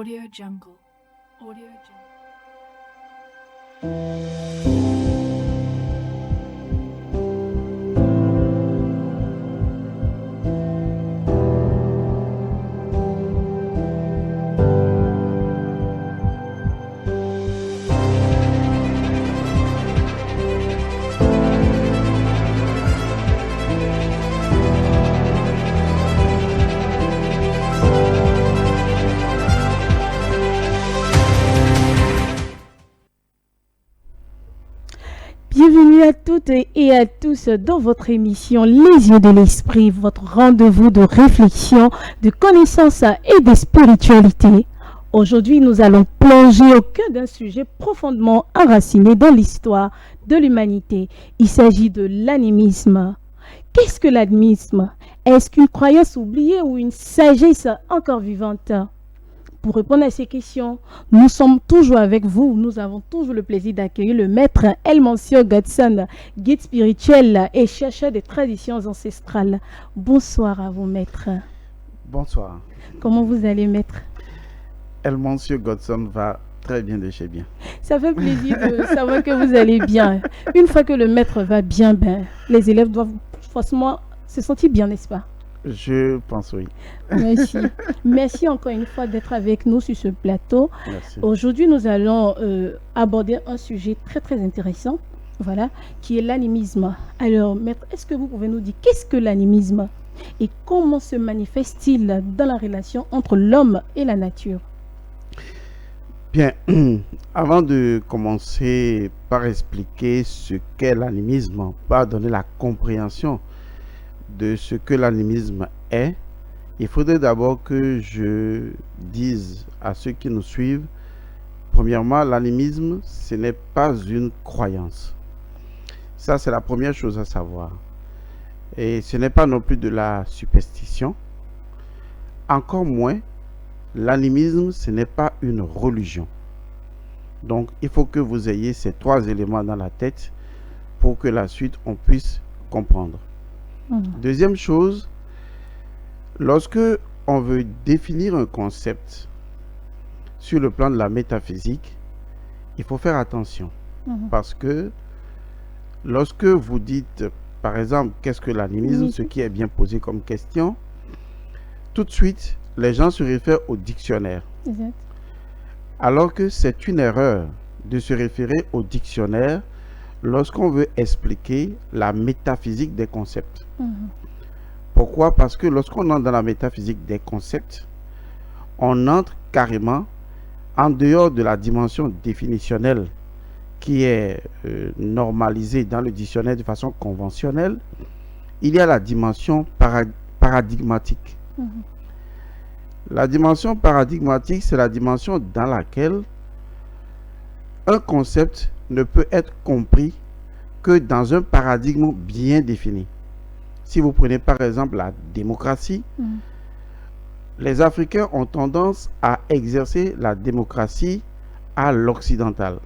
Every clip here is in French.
Audio Jungle. Audio Jungle. Bienvenue à toutes et à tous dans votre émission Les yeux de l'esprit, votre rendez-vous de réflexion, de connaissance et de spiritualité. Aujourd'hui, nous allons plonger au cœur d'un sujet profondément enraciné dans l'histoire de l'humanité. Il s'agit de l'animisme. Qu'est-ce que l'animisme? Est-ce qu'une croyance oubliée ou une sagesse encore vivante? Pour répondre à ces questions, nous sommes toujours avec vous. Nous avons toujours le plaisir d'accueillir le maître Elmancio Godson, guide spirituel et chercheur des traditions ancestrales. Bonsoir à vous, maître. Bonsoir. Comment vous allez, maître? Elmancio Godson va très bien de chez bien. Ça fait plaisir de savoir que vous allez bien. Une fois que le maître va bien, les élèves doivent forcément se sentir bien, n'est-ce pas? Je pense oui. Merci. Merci encore une fois d'être avec nous sur ce plateau. Merci. Aujourd'hui, nous allons aborder un sujet très très intéressant, voilà, qui est l'animisme. Alors, maître, est-ce que vous pouvez nous dire qu'est-ce que l'animisme et comment se manifeste-t-il dans la relation entre l'homme et la nature? Bien, avant de commencer par expliquer ce qu'est l'animisme, par donner la compréhension de ce que l'animisme est, il faudrait d'abord que je dise à ceux qui nous suivent, premièrement, l'animisme, ce n'est pas une croyance. Ça, c'est la première chose à savoir. Et ce n'est pas non plus de la superstition. Encore moins, l'animisme, ce n'est pas une religion. Donc, il faut que vous ayez ces trois éléments dans la tête pour que la suite, on puisse comprendre. Deuxième chose, lorsque on veut définir un concept sur le plan de la métaphysique, il faut faire attention. Parce que lorsque vous dites, par exemple, qu'est-ce que l'animisme, ce qui est bien posé comme question, tout de suite, les gens se réfèrent au dictionnaire. Exact. Alors que c'est une erreur de se référer au dictionnaire lorsqu'on veut expliquer la métaphysique des concepts. Pourquoi? Parce que lorsqu'on entre dans la métaphysique des concepts, on entre carrément en dehors de la dimension définitionnelle qui est normalisée dans le dictionnaire de façon conventionnelle. Il y a la dimension paradigmatique. La dimension paradigmatique, c'est la dimension dans laquelle un concept ne peut être compris que dans un paradigme bien défini. Si vous prenez par exemple la démocratie, les Africains ont tendance à exercer la démocratie à l'occidental.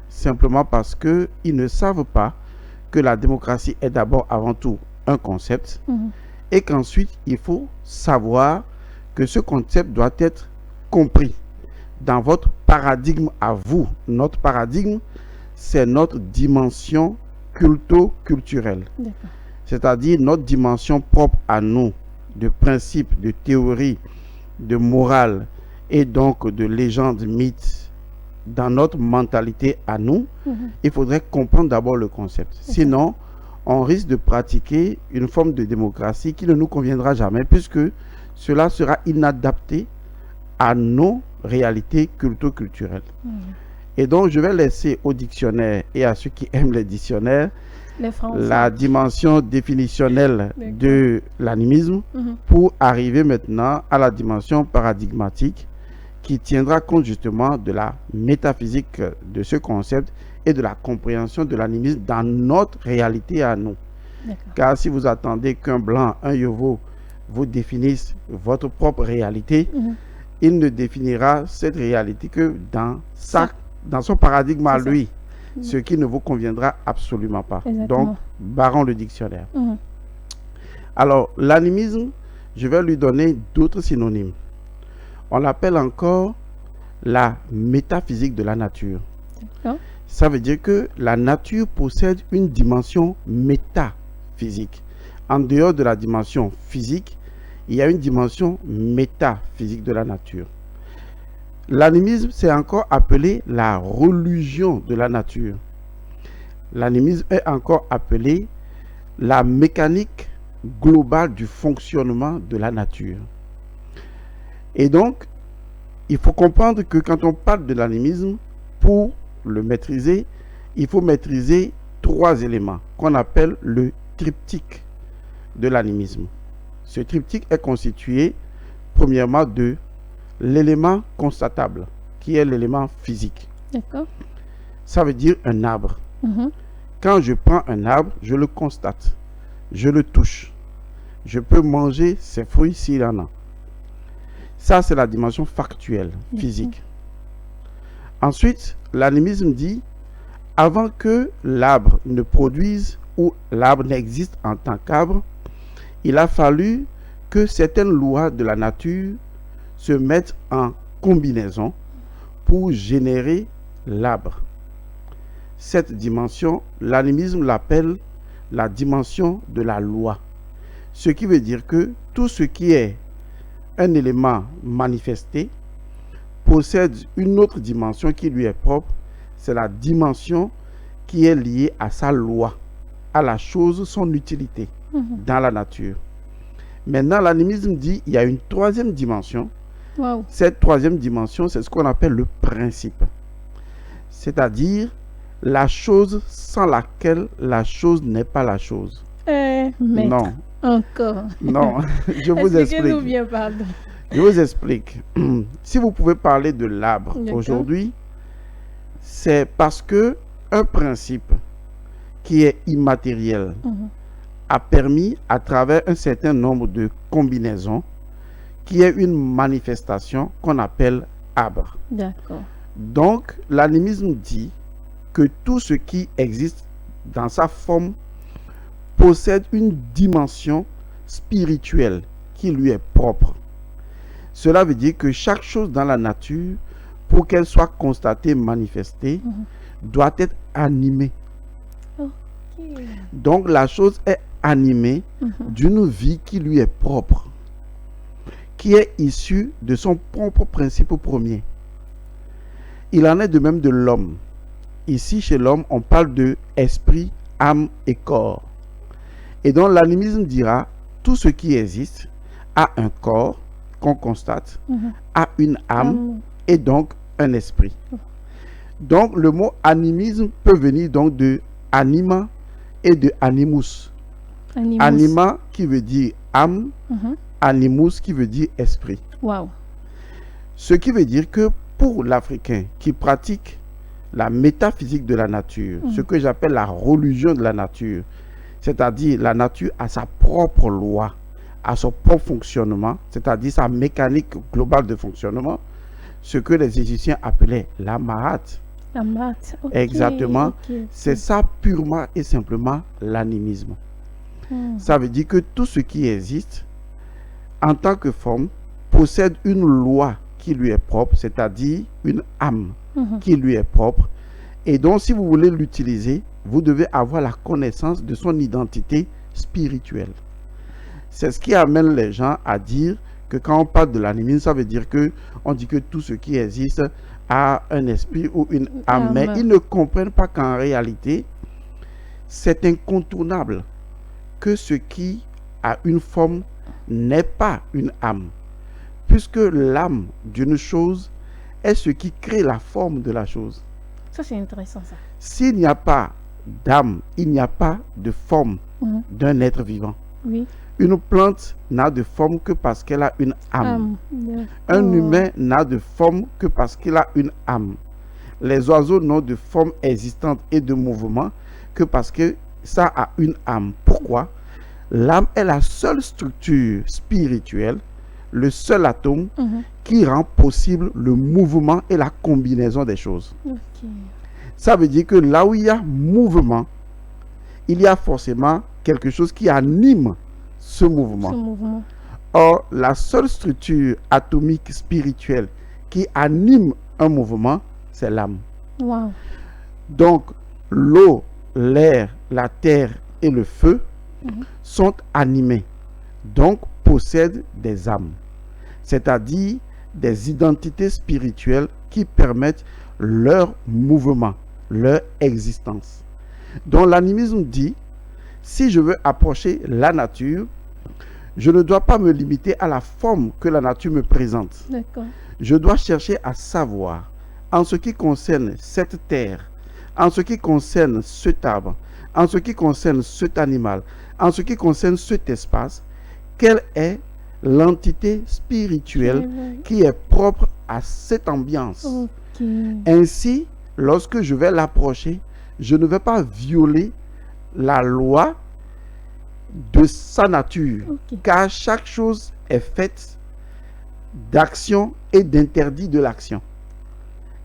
Simplement parce qu'ils ne savent pas que la démocratie est d'abord avant tout un concept et qu'ensuite il faut savoir que ce concept doit être compris dans votre paradigme à vous. Notre paradigme, c'est notre dimension culto-culturelle. C'est-à-dire notre dimension propre à nous, de principes, de théories, de morale et donc de légendes, mythes. Dans notre mentalité à nous, il faudrait comprendre d'abord le concept. Sinon, on risque de pratiquer une forme de démocratie qui ne nous conviendra jamais puisque cela sera inadapté à nos réalités culto-culturelles. Et donc, je vais laisser au dictionnaire et à ceux qui aiment les dictionnaires la dimension définitionnelle de l'animisme pour arriver maintenant à la dimension paradigmatique qui tiendra compte justement de la métaphysique de ce concept et de la compréhension de l'animisme dans notre réalité à nous. Car si vous attendez qu'un blanc, un yovo vous définisse votre propre réalité, il ne définira cette réalité que dans son paradigme à lui, ce qui ne vous conviendra absolument pas. Exactement. Donc, barrons le dictionnaire. Alors, l'animisme, je vais lui donner d'autres synonymes. On l'appelle encore la métaphysique de la nature. D'accord. Ça veut dire que la nature possède une dimension métaphysique. En dehors de la dimension physique, il y a une dimension métaphysique de la nature. L'animisme, c'est encore appelé la religion de la nature. L'animisme est encore appelé la mécanique globale du fonctionnement de la nature. Et donc, il faut comprendre que quand on parle de l'animisme, pour le maîtriser, il faut maîtriser 3 éléments qu'on appelle le triptyque de l'animisme. Ce triptyque est constitué, premièrement, de l'élément constatable, qui est l'élément physique. D'accord. Ça veut dire un arbre. Mhm. Quand je prends un arbre, je le constate, je le touche. Je peux manger ses fruits s'il en a. Ça, c'est la dimension factuelle, physique. Ensuite, l'animisme dit, avant que l'arbre ne produise ou l'arbre n'existe en tant qu'arbre, il a fallu que certaines lois de la nature se mettent en combinaison pour générer l'arbre. Cette dimension, l'animisme l'appelle la dimension de la loi. Ce qui veut dire que tout ce qui est un élément manifesté possède une autre dimension qui lui est propre. C'est la dimension qui est liée à sa loi, à la chose, son utilité dans la nature. Maintenant, l'animisme dit qu'il y a une 3e dimension. Wow. Cette 3e dimension, c'est ce qu'on appelle le principe. C'est-à-dire la chose sans laquelle la chose n'est pas la chose. Maître, Non, encore. non, je vous Expliquez-nous explique. bien, pardon. Je vous explique. Si vous pouvez parler de l'arbre D'accord. aujourd'hui, c'est parce que un principe qui est immatériel a permis, à travers un certain nombre de combinaisons, qui est une manifestation qu'on appelle arbre. D'accord. Donc, l'animisme dit que tout ce qui existe dans sa forme possède une dimension spirituelle qui lui est propre. Cela veut dire que chaque chose dans la nature, pour qu'elle soit constatée, manifestée, doit être animée. Ok. Donc la chose est animée d'une vie qui lui est propre, qui est issue de son propre principe premier. Il en est de même de l'homme. Ici, chez l'homme, on parle de esprit, âme et corps. Et donc l'animisme dira, tout ce qui existe a un corps qu'on constate, a une âme et donc un esprit. Donc le mot animisme peut venir donc de anima et de animus. Animus. Anima qui veut dire âme, animus qui veut dire esprit. Wow. Ce qui veut dire que pour l'Africain qui pratique la métaphysique de la nature, ce que j'appelle la religion de la nature, c'est-à-dire la nature a sa propre loi, a son propre fonctionnement, c'est-à-dire sa mécanique globale de fonctionnement, ce que les Égyptiens appelaient la Mahat. La maths. Ok, Exactement. ok. C'est ça purement et simplement l'animisme. Ça veut dire que tout ce qui existe en tant que forme possède une loi qui lui est propre, c'est-à-dire une âme qui lui est propre. Et donc, si vous voulez l'utiliser, vous devez avoir la connaissance de son identité spirituelle. C'est ce qui amène les gens à dire que quand on parle de l'animisme, ça veut dire que on dit que tout ce qui existe a un esprit ou une âme. Mais ils ne comprennent pas qu'en réalité, c'est incontournable que ce qui a une forme n'est pas une âme. Puisque l'âme d'une chose est ce qui crée la forme de la chose. Ça, c'est intéressant, ça. S'il n'y a pas d'âme, il n'y a pas de forme d'un être vivant. Oui. Une plante n'a de forme que parce qu'elle a une âme. Un humain n'a de forme que parce qu'il a une âme. Les oiseaux n'ont de forme existante et de mouvement que parce que ça a une âme. Pourquoi? L'âme est la seule structure spirituelle, le seul atome qui rend possible le mouvement et la combinaison des choses. Ça veut dire que là où il y a mouvement, il y a forcément quelque chose qui anime ce mouvement. Or, la seule structure atomique spirituelle qui anime un mouvement, c'est l'âme. Wow. Donc, l'eau, l'air, la terre et le feu sont animés, donc possèdent des âmes, c'est-à-dire des identités spirituelles qui permettent leur mouvement, leur existence. Donc l'animisme dit, si je veux approcher la nature, je ne dois pas me limiter à la forme que la nature me présente. D'accord. Je dois chercher à savoir, en ce qui concerne cette terre, en ce qui concerne cet arbre, en ce qui concerne cet animal, en ce qui concerne cet espace, quelle est l'entité spirituelle qui est propre à cette ambiance. Ainsi, lorsque je vais l'approcher, je ne vais pas violer la loi de sa nature, car chaque chose est faite d'action et d'interdit de l'action.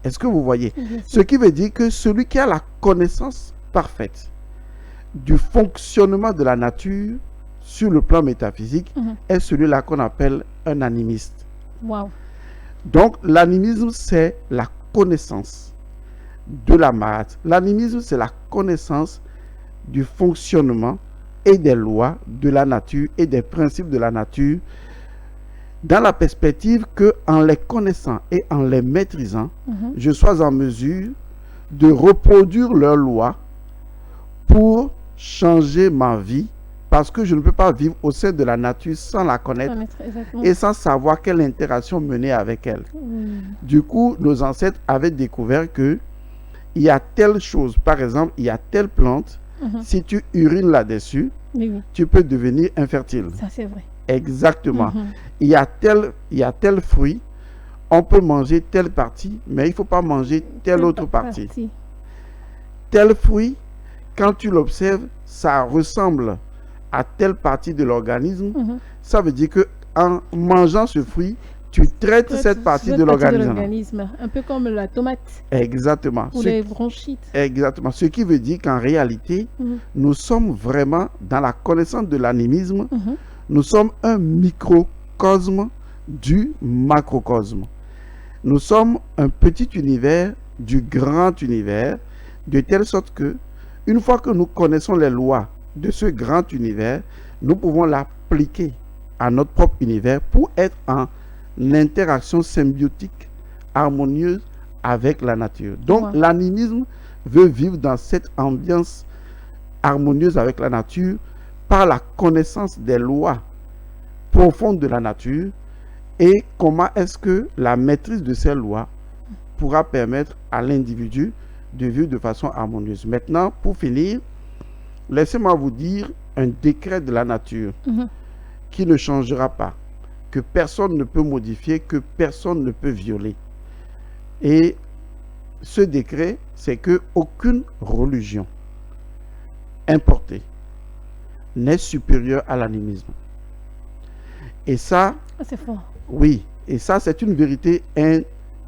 Est-ce que vous voyez? Ce qui veut dire que celui qui a la connaissance parfaite du fonctionnement de la nature sur le plan métaphysique est celui-là qu'on appelle un animiste. Wow. Donc l'animisme, c'est la connaissance de la masse. L'animisme, c'est la connaissance du fonctionnement et des lois de la nature et des principes de la nature, dans la perspective que, en les connaissant et en les maîtrisant, je sois en mesure de reproduire leurs lois pour changer ma vie, parce que je ne peux pas vivre au sein de la nature sans la connaître et sans savoir quelle interaction mener avec elle. Du coup, nos ancêtres avaient découvert que il y a telle chose, par exemple, il y a telle plante, si tu urines là-dessus, tu peux devenir infertile. Ça, c'est vrai. Exactement. Il y a tel fruit, on peut manger telle partie, mais il ne faut pas manger telle autre partie. Tel fruit, quand tu l'observes, ça ressemble à telle partie de l'organisme. Ça veut dire que en mangeant ce fruit, tu traites cette partie de l'organisme. Un peu comme la tomate. Exactement. Ou les bronchites. Exactement. Ce qui veut dire qu'en réalité, nous sommes vraiment dans la connaissance de l'animisme. Nous sommes un microcosme du macrocosme. Nous sommes un petit univers du grand univers, de telle sorte que, une fois que nous connaissons les lois de ce grand univers, nous pouvons l'appliquer à notre propre univers pour être en interaction symbiotique, harmonieuse avec la nature. Donc, l'animisme veut vivre dans cette ambiance harmonieuse avec la nature par la connaissance des lois profondes de la nature et comment est-ce que la maîtrise de ces lois pourra permettre à l'individu de vivre de façon harmonieuse. Maintenant, pour finir, laissez-moi vous dire un décret de la nature qui ne changera pas, que personne ne peut modifier, que personne ne peut violer. Et ce décret, c'est que aucune religion importée n'est supérieure à l'animisme. Et ça, c'est fort. Oui, et ça, c'est une vérité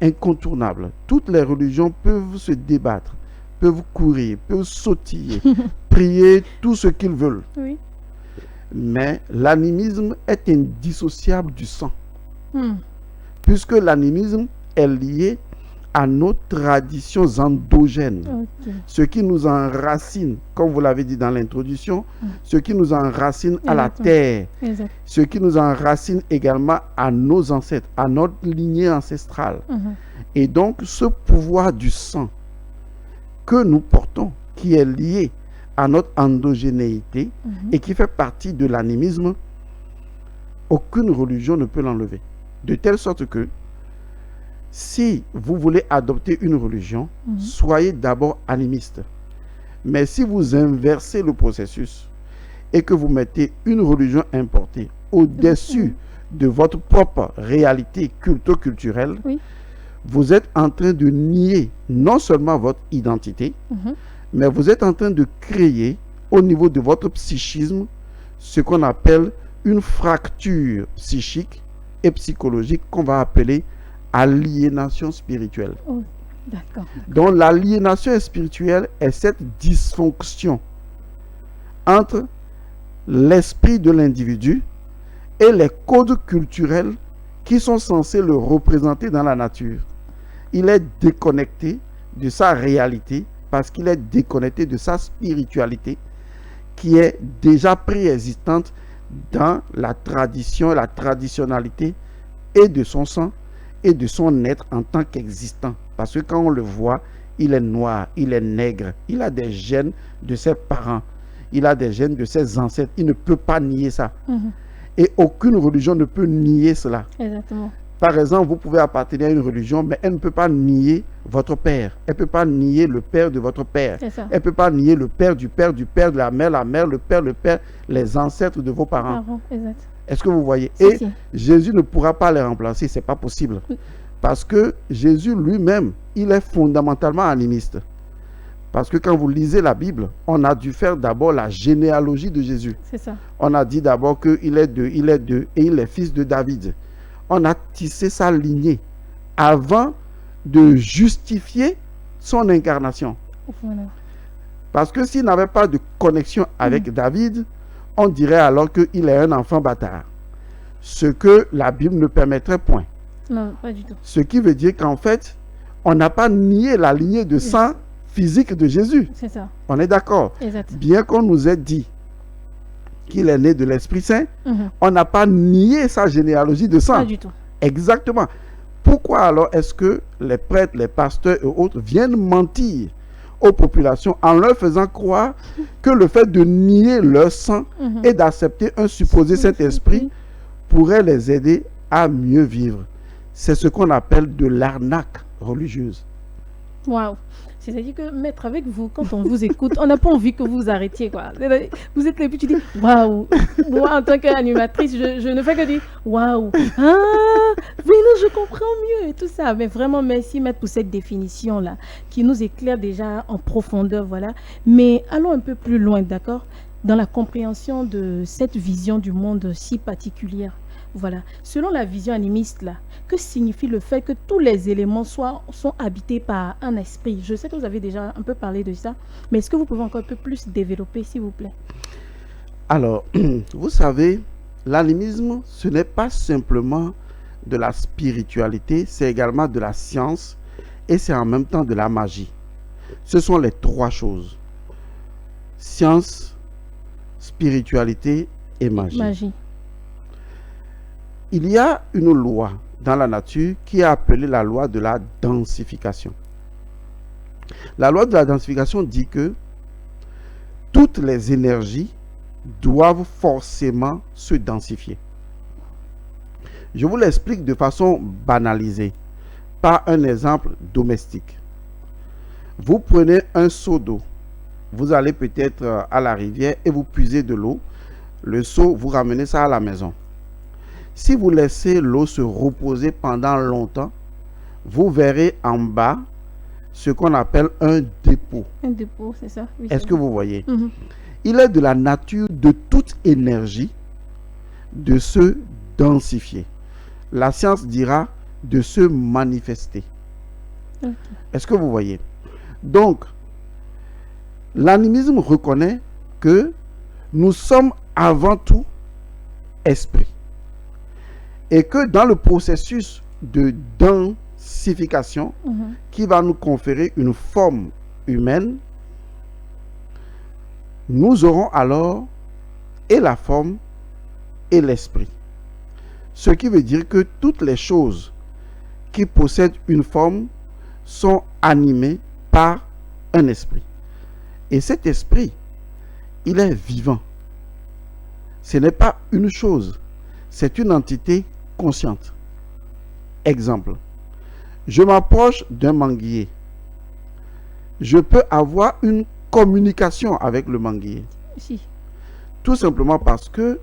incontournable. Toutes les religions peuvent se débattre, peuvent courir, peuvent sautiller, prier, tout ce qu'ils veulent. Oui. Mais l'animisme est indissociable du sang. Puisque l'animisme est lié à nos traditions endogènes. Ce qui nous enracine, comme vous l'avez dit dans l'introduction, ce qui nous enracine à la terre, ce qui nous enracine également à nos ancêtres, à notre lignée ancestrale. Et donc, ce pouvoir du sang que nous portons, qui est lié à notre endogénéité et qui fait partie de l'animisme, aucune religion ne peut l'enlever. De telle sorte que si vous voulez adopter une religion, soyez d'abord animiste. Mais si vous inversez le processus et que vous mettez une religion importée au-dessus de votre propre réalité culturelle, vous êtes en train de nier non seulement votre identité, mais vous êtes en train de créer au niveau de votre psychisme ce qu'on appelle une fracture psychique et psychologique qu'on va appeler aliénation spirituelle. Donc l'aliénation spirituelle est cette dysfonction entre l'esprit de l'individu et les codes culturels qui sont censés le représenter dans la nature. Il est déconnecté de sa réalité parce qu'il est déconnecté de sa spiritualité qui est déjà préexistante dans la tradition, la traditionnalité et de son sang et de son être en tant qu'existant. Parce que quand on le voit, il est noir, il est nègre, il a des gènes de ses parents, il a des gènes de ses ancêtres. Il ne peut pas nier ça. Et aucune religion ne peut nier cela. Exactement. Par exemple, vous pouvez appartenir à une religion, mais elle ne peut pas nier votre père. Elle ne peut pas nier le père de votre père. Elle ne peut pas nier le père, du père, de la mère, le père, les ancêtres de vos parents. Exact. Est-ce que vous voyez? Si. Jésus ne pourra pas les remplacer, ce n'est pas possible. Parce que Jésus lui-même, il est fondamentalement animiste. Parce que quand vous lisez la Bible, on a dû faire d'abord la généalogie de Jésus. C'est ça. On a dit d'abord qu'il est de, et il est fils de David. On a tissé sa lignée avant de justifier son incarnation. Voilà. Parce que s'il n'avait pas de connexion avec David, on dirait alors qu'il est un enfant bâtard. Ce que la Bible ne permettrait point. Non, pas du tout. Ce qui veut dire qu'en fait, on n'a pas nié la lignée de sang physique de Jésus. C'est ça. On est d'accord. Exact. Bien qu'on nous ait dit qu'il est né de l'Esprit Saint, on n'a pas nié sa généalogie de sang. Pas du tout. Exactement. Pourquoi alors est-ce que les prêtres, les pasteurs et autres viennent mentir aux populations en leur faisant croire que le fait de nier leur sang et d'accepter un supposé Saint-Esprit pourrait les aider à mieux vivre? C'est ce qu'on appelle de l'arnaque religieuse. Waouh! C'est-à-dire que, maître, avec vous, quand on vous écoute, on n'a pas envie que vous arrêtiez, quoi. Vous êtes là, puis tu dis, waouh! Moi, en tant qu'animatrice, je ne fais que dire, waouh! Ah! Oui, non, je comprends mieux et tout ça. Mais vraiment, merci, maître, pour cette définition-là, qui nous éclaire déjà en profondeur, voilà. Mais allons un peu plus loin, d'accord? Dans la compréhension de cette vision du monde si particulière. Voilà. Selon la vision animiste, là, que signifie le fait que tous les éléments sont habités par un esprit? Je sais que vous avez déjà un peu parlé de ça, mais est-ce que vous pouvez encore un peu plus développer, s'il vous plaît? Alors, vous savez, l'animisme, ce n'est pas simplement de la spiritualité, c'est également de la science et c'est en même temps de la magie. Ce sont les trois choses. Science, spiritualité et magie. Il y a une loi dans la nature qui est appelée la loi de la densification. La loi de la densification dit que toutes les énergies doivent forcément se densifier. Je vous l'explique de façon banalisée par un exemple domestique. Vous prenez un seau d'eau, vous allez peut-être à la rivière et vous puisez de l'eau. Le seau, vous ramenez ça à la maison. Si vous laissez l'eau se reposer pendant longtemps, vous verrez en bas ce qu'on appelle un dépôt. Un dépôt, c'est ça? Oui, est-ce que vous voyez? Il est de la nature de toute énergie de se densifier. La science dira de se manifester. Est-ce que vous voyez? Donc, l'animisme reconnaît que nous sommes avant tout esprit. Et que dans le processus de densification qui va nous conférer une forme humaine, nous aurons alors et la forme et l'esprit. Ce qui veut dire que toutes les choses qui possèdent une forme sont animées par un esprit. Et cet esprit, il est vivant. Ce n'est pas une chose, c'est une entité consciente. Exemple, je m'approche d'un manguier. Je peux avoir une communication avec le manguier. Si. Tout simplement parce que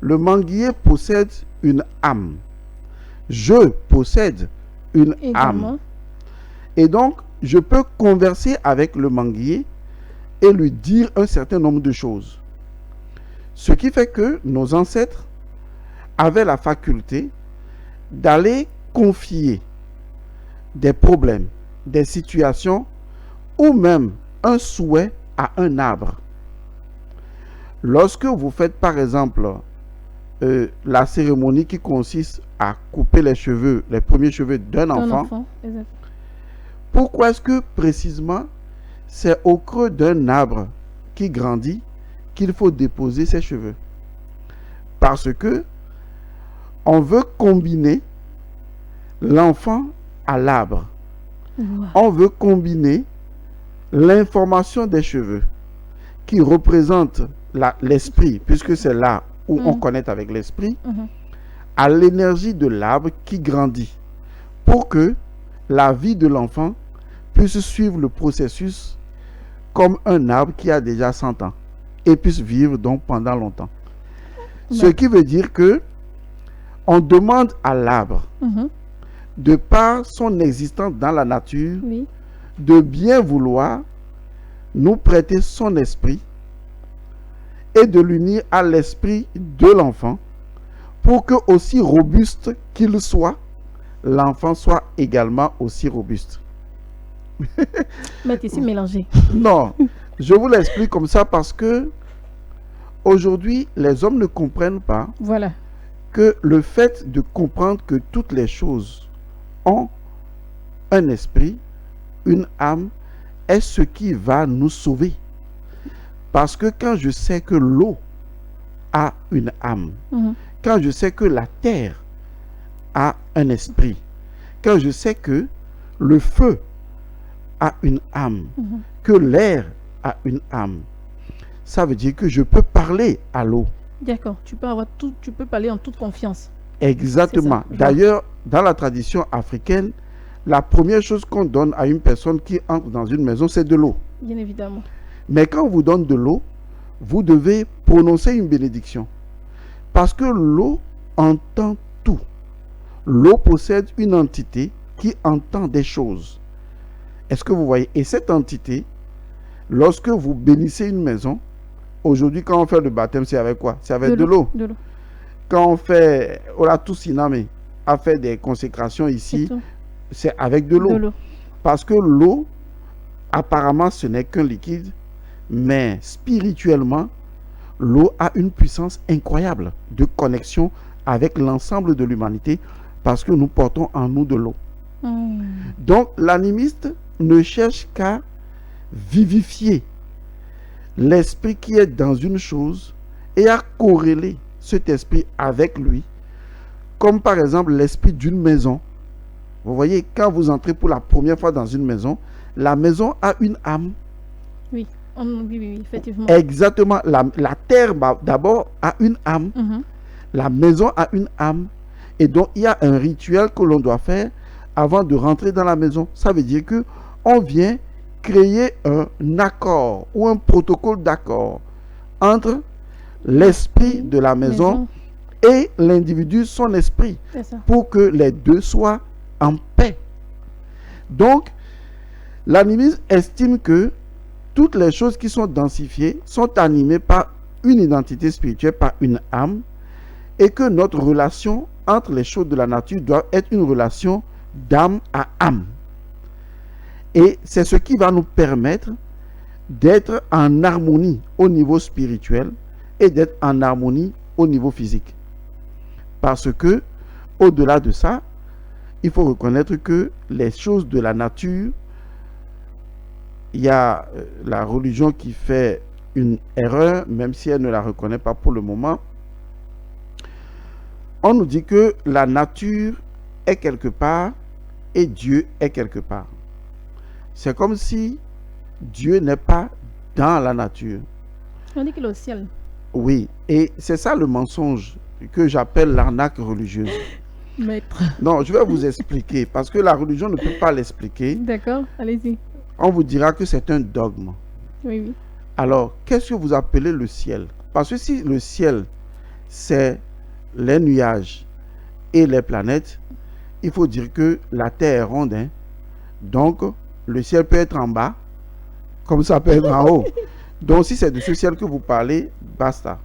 le manguier possède une âme. Je possède une âme. Et donc, je peux converser avec le manguier et lui dire un certain nombre de choses. Ce qui fait que nos ancêtres avaient la faculté d'aller confier des problèmes, des situations ou même un souhait à un arbre. Lorsque vous faites par exemple la cérémonie qui consiste à couper les cheveux, les premiers cheveux d'un enfant. Exact. Pourquoi est-ce que précisément c'est au creux d'un arbre qui grandit qu'il faut déposer ses cheveux? Parce que on veut combiner l'enfant à l'arbre. Wow. On veut combiner l'information des cheveux qui représente l'esprit, puisque c'est là où on connecte avec l'esprit, à l'énergie de l'arbre qui grandit, pour que la vie de l'enfant puisse suivre le processus comme un arbre qui a déjà 100 ans et puisse vivre donc pendant longtemps. Ce qui veut dire que on demande à l'arbre, de par son existence dans la nature, de bien vouloir nous prêter son esprit et de l'unir à l'esprit de l'enfant pour que, aussi robuste qu'il soit, l'enfant soit également aussi robuste. Mais tu es mélangé. Non, je vous l'explique comme ça parce que aujourd'hui, les hommes ne comprennent pas que le fait de comprendre que toutes les choses ont un esprit, une âme, est ce qui va nous sauver. Parce que quand je sais que l'eau a une âme, quand je sais que la terre a un esprit, quand je sais que le feu a une âme, que l'air a une âme, ça veut dire que je peux parler à l'eau. D'accord, tu peux parler en toute confiance. Exactement. D'ailleurs, dans la tradition africaine, la première chose qu'on donne à une personne qui entre dans une maison, c'est de l'eau. Bien évidemment. Mais quand on vous donne de l'eau, vous devez prononcer une bénédiction. Parce que l'eau entend tout. L'eau possède une entité qui entend des choses. Est-ce que vous voyez? Et cette entité, lorsque vous bénissez une maison, aujourd'hui, quand on fait le baptême, c'est avec quoi? C'est avec de l'eau. Quand on fait, Olatussiname a fait des consécrations ici, c'est avec de l'eau. Parce que l'eau, apparemment, ce n'est qu'un liquide, mais spirituellement, l'eau a une puissance incroyable de connexion avec l'ensemble de l'humanité parce que nous portons en nous de l'eau. Donc, l'animiste ne cherche qu'à vivifier l'esprit qui est dans une chose et à corréler cet esprit avec lui, comme par exemple l'esprit d'une maison. Vous voyez, quand vous entrez pour la première fois dans une maison, la maison a une âme. Oui, effectivement. Exactement. La terre d'abord a une âme. La maison a une âme. Et donc, il y a un rituel que l'on doit faire avant de rentrer dans la maison. Ça veut dire que on vient créer un accord ou un protocole d'accord entre l'esprit de la maison et l'individu, son esprit, pour que les deux soient en paix. Donc, l'animisme estime que toutes les choses qui sont densifiées sont animées par une identité spirituelle, par une âme, et que notre relation entre les choses de la nature doit être une relation d'âme à âme. Et c'est ce qui va nous permettre d'être en harmonie au niveau spirituel et d'être en harmonie au niveau physique. Parce que, au-delà de ça, il faut reconnaître que les choses de la nature, il y a la religion qui fait une erreur, même si elle ne la reconnaît pas pour le moment. On nous dit que la nature est quelque part et Dieu est quelque part. C'est comme si Dieu n'est pas dans la nature. On dit qu'il est au ciel. Oui, et c'est ça le mensonge que j'appelle l'arnaque religieuse. Maître. Non, je vais vous expliquer, parce que la religion ne peut pas l'expliquer. D'accord, allez-y. On vous dira que c'est un dogme. Oui, oui. Alors, qu'est-ce que vous appelez le ciel? Parce que si le ciel, c'est les nuages et les planètes, il faut dire que la Terre est ronde. Hein? Donc, le ciel peut être en bas, comme ça peut être en haut. Donc, si c'est de ce ciel que vous parlez, basta.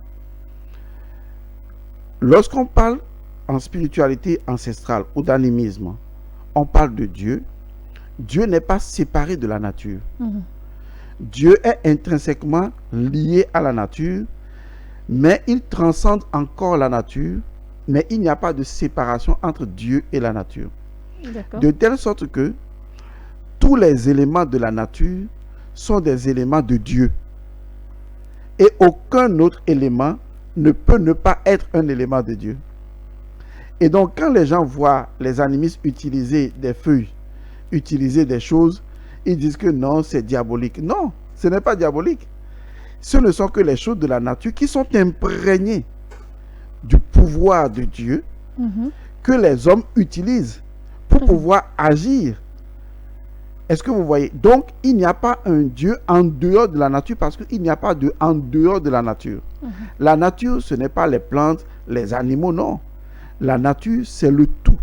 Lorsqu'on parle en spiritualité ancestrale ou d'animisme, on parle de Dieu. Dieu n'est pas séparé de la nature. Dieu est intrinsèquement lié à la nature, Mais il transcende encore la nature, mais il n'y a pas de séparation entre Dieu et la nature. D'accord. De telle sorte que tous les éléments de la nature sont des éléments de Dieu. Et aucun autre élément ne peut ne pas être un élément de Dieu. Et donc, quand les gens voient les animistes utiliser des feuilles, utiliser des choses, ils disent que non, c'est diabolique. Non, ce n'est pas diabolique. Ce ne sont que les choses de la nature qui sont imprégnées du pouvoir de Dieu que les hommes utilisent pour pouvoir agir. Est-ce que vous voyez? Donc, il n'y a pas un Dieu en dehors de la nature parce qu'il n'y a pas de en dehors de la nature. La nature, ce n'est pas les plantes, les animaux, non. La nature, c'est le tout.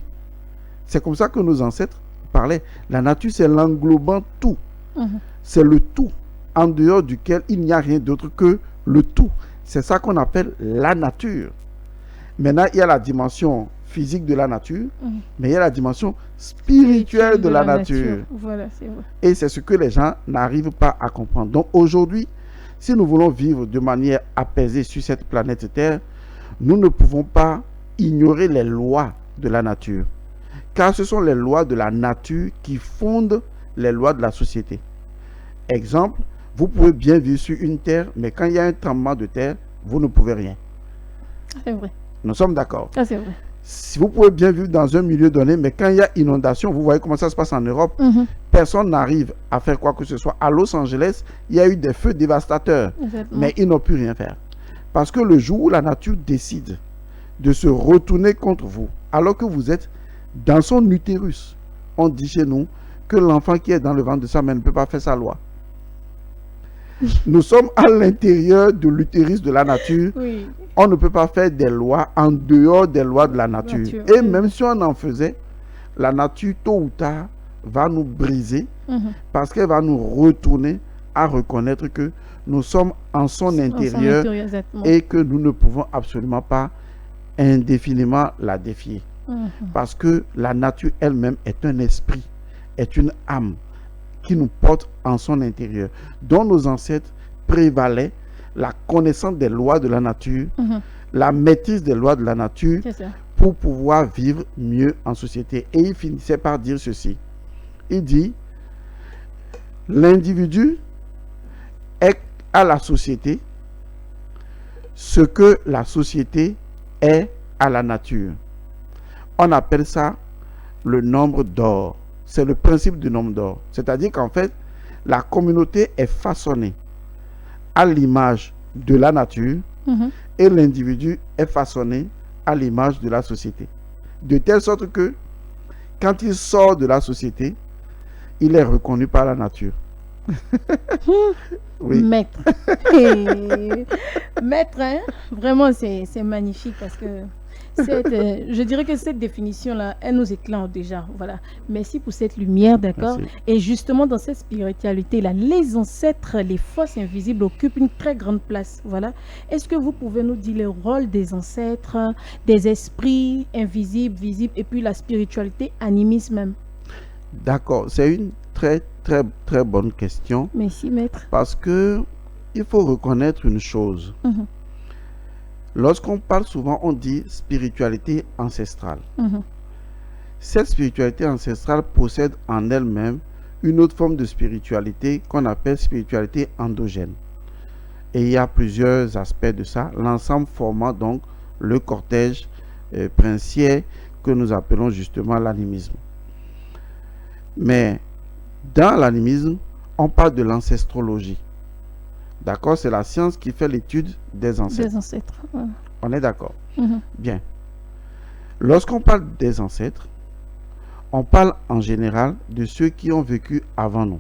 C'est comme ça que nos ancêtres parlaient. La nature, c'est l'englobant tout. C'est le tout en dehors duquel il n'y a rien d'autre que le tout. C'est ça qu'on appelle la nature. Maintenant, il y a la dimension physique de la nature, mais il y a la dimension spirituelle de la nature. Voilà, c'est vrai. Et c'est ce que les gens n'arrivent pas à comprendre. Donc aujourd'hui, si nous voulons vivre de manière apaisée sur cette planète Terre, nous ne pouvons pas ignorer les lois de la nature. Car ce sont les lois de la nature qui fondent les lois de la société. Exemple, vous pouvez bien vivre sur une terre, mais quand il y a un tremblement de terre, vous ne pouvez rien. C'est vrai. Nous sommes d'accord. Ça, c'est vrai. Si vous pouvez bien vivre dans un milieu donné, mais quand il y a inondation, vous voyez comment ça se passe en Europe, personne n'arrive à faire quoi que ce soit. À Los Angeles, il y a eu des feux dévastateurs, mais ils n'ont pu rien faire. Parce que le jour où la nature décide de se retourner contre vous, alors que vous êtes dans son utérus, on dit chez nous que l'enfant qui est dans le ventre de sa mère ne peut pas faire sa loi. Nous sommes à l'intérieur de l'utérus de la nature. Oui. On ne peut pas faire des lois en dehors des lois de la nature. Et même si on en faisait, la nature, tôt ou tard, va nous briser parce qu'elle va nous retourner à reconnaître que nous sommes en son intérieur et que nous ne pouvons absolument pas indéfiniment la défier. Parce que la nature elle-même est un esprit, est une âme qui nous porte en son intérieur, dont nos ancêtres prévalaient la connaissance des lois de la nature, la maîtrise des lois de la nature pour pouvoir vivre mieux en société. Et il finissait par dire ceci. Il dit, l'individu est à la société ce que la société est à la nature. On appelle ça le nombre d'or. C'est le principe du nombre d'or. C'est-à-dire qu'en fait, la communauté est façonnée à l'image de la nature et l'individu est façonné à l'image de la société. De telle sorte que quand il sort de la société, il est reconnu par la nature. Oui. Maître. Maître, hein? Vraiment, c'est magnifique parce que je dirais que cette définition-là, elle nous éclaire déjà. Voilà. Merci pour cette lumière, d'accord? Et justement, dans cette spiritualité-là, les ancêtres, les forces invisibles occupent une très grande place. Voilà. Est-ce que vous pouvez nous dire le rôle des ancêtres, des esprits invisibles, visibles, et puis la spiritualité animisme même? D'accord. C'est une très, très, très bonne question. Merci, maître. Parce que il faut reconnaître une chose. Lorsqu'on parle souvent, on dit spiritualité ancestrale. Cette spiritualité ancestrale possède en elle-même une autre forme de spiritualité qu'on appelle spiritualité endogène. Et il y a plusieurs aspects de ça, l'ensemble formant donc le cortège princier que nous appelons justement l'animisme. Mais dans l'animisme, on parle de l'ancestrologie. D'accord? C'est la science qui fait l'étude des ancêtres. Des ancêtres. On est d'accord? Bien. Lorsqu'on parle des ancêtres, on parle en général de ceux qui ont vécu avant nous.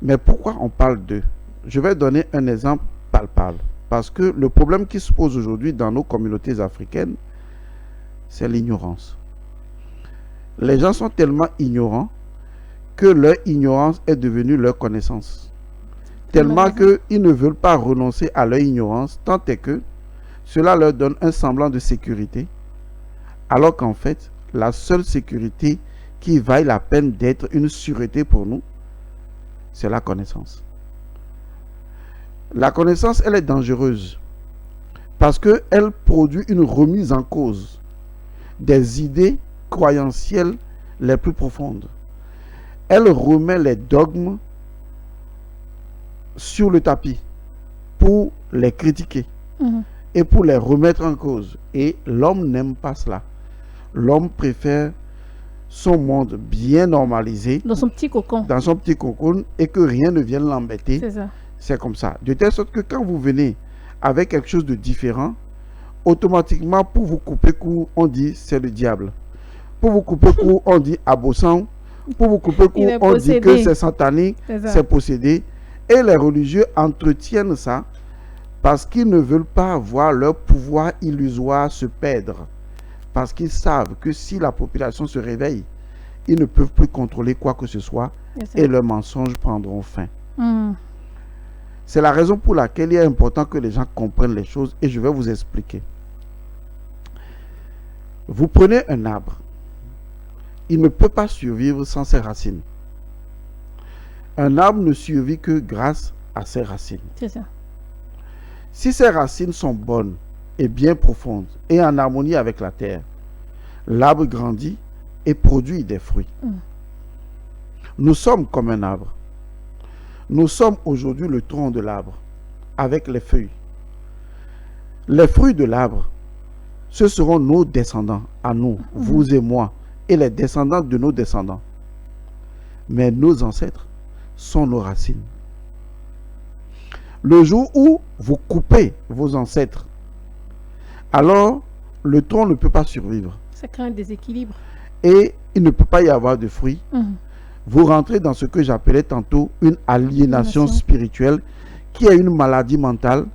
Mais pourquoi on parle d'eux? Je vais donner un exemple palpable. Parce que le problème qui se pose aujourd'hui dans nos communautés africaines, c'est l'ignorance. Les gens sont tellement ignorants que leur ignorance est devenue leur connaissance. Tellement qu'ils ne veulent pas renoncer à leur ignorance, tant est que cela leur donne un semblant de sécurité, alors qu'en fait, la seule sécurité qui vaille la peine d'être une sûreté pour nous, c'est la connaissance. La connaissance, elle est dangereuse parce qu'elle produit une remise en cause des idées croyentielles les plus profondes. Elle remet les dogmes sur le tapis pour les critiquer et pour les remettre en cause. Et l'homme n'aime pas cela. L'homme préfère son monde bien normalisé, Dans son petit cocon. dans son petit cocon, et que rien ne vienne l'embêter. C'est ça. C'est comme ça. De telle sorte que quand vous venez avec quelque chose de différent, automatiquement, pour vous couper court, on dit c'est le diable. Pour vous couper court, on dit abossan. Pour vous couper court, on dit que c'est satanique, c'est possédé. Et les religieux entretiennent ça parce qu'ils ne veulent pas voir leur pouvoir illusoire se perdre. Parce qu'ils savent que si la population se réveille, ils ne peuvent plus contrôler quoi que ce soit et leurs mensonges prendront fin. C'est la raison pour laquelle il est important que les gens comprennent les choses et je vais vous expliquer. Vous prenez un arbre. Il ne peut pas survivre sans ses racines. Un arbre ne survit que grâce à ses racines. C'est ça. Si ses racines sont bonnes et bien profondes et en harmonie avec la terre, l'arbre grandit et produit des fruits. Nous sommes comme un arbre. Nous sommes aujourd'hui le tronc de l'arbre avec les feuilles. Les fruits de l'arbre, ce seront nos descendants, à nous, vous et moi, et les descendants de nos descendants. Mais nos ancêtres sont nos racines. Le jour où vous coupez vos ancêtres, alors le tronc ne peut pas survivre. Ça crée un déséquilibre. Et il ne peut pas y avoir de fruits. Vous rentrez dans ce que j'appelais tantôt une aliénation spirituelle, qui est une maladie mentale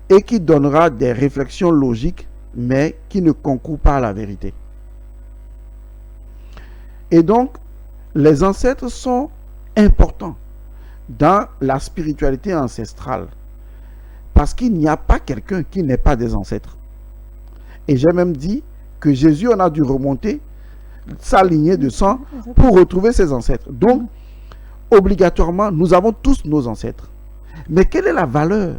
et qui donnera des réflexions logiques, mais qui ne concourent pas à la vérité. Et donc, les ancêtres sont importants dans la spiritualité ancestrale, parce qu'il n'y a pas quelqu'un qui n'ait pas des ancêtres. Et j'ai même dit que Jésus en a dû remonter sa lignée de sang pour retrouver ses ancêtres. Donc, obligatoirement, nous avons tous nos ancêtres. Mais quelle est la valeur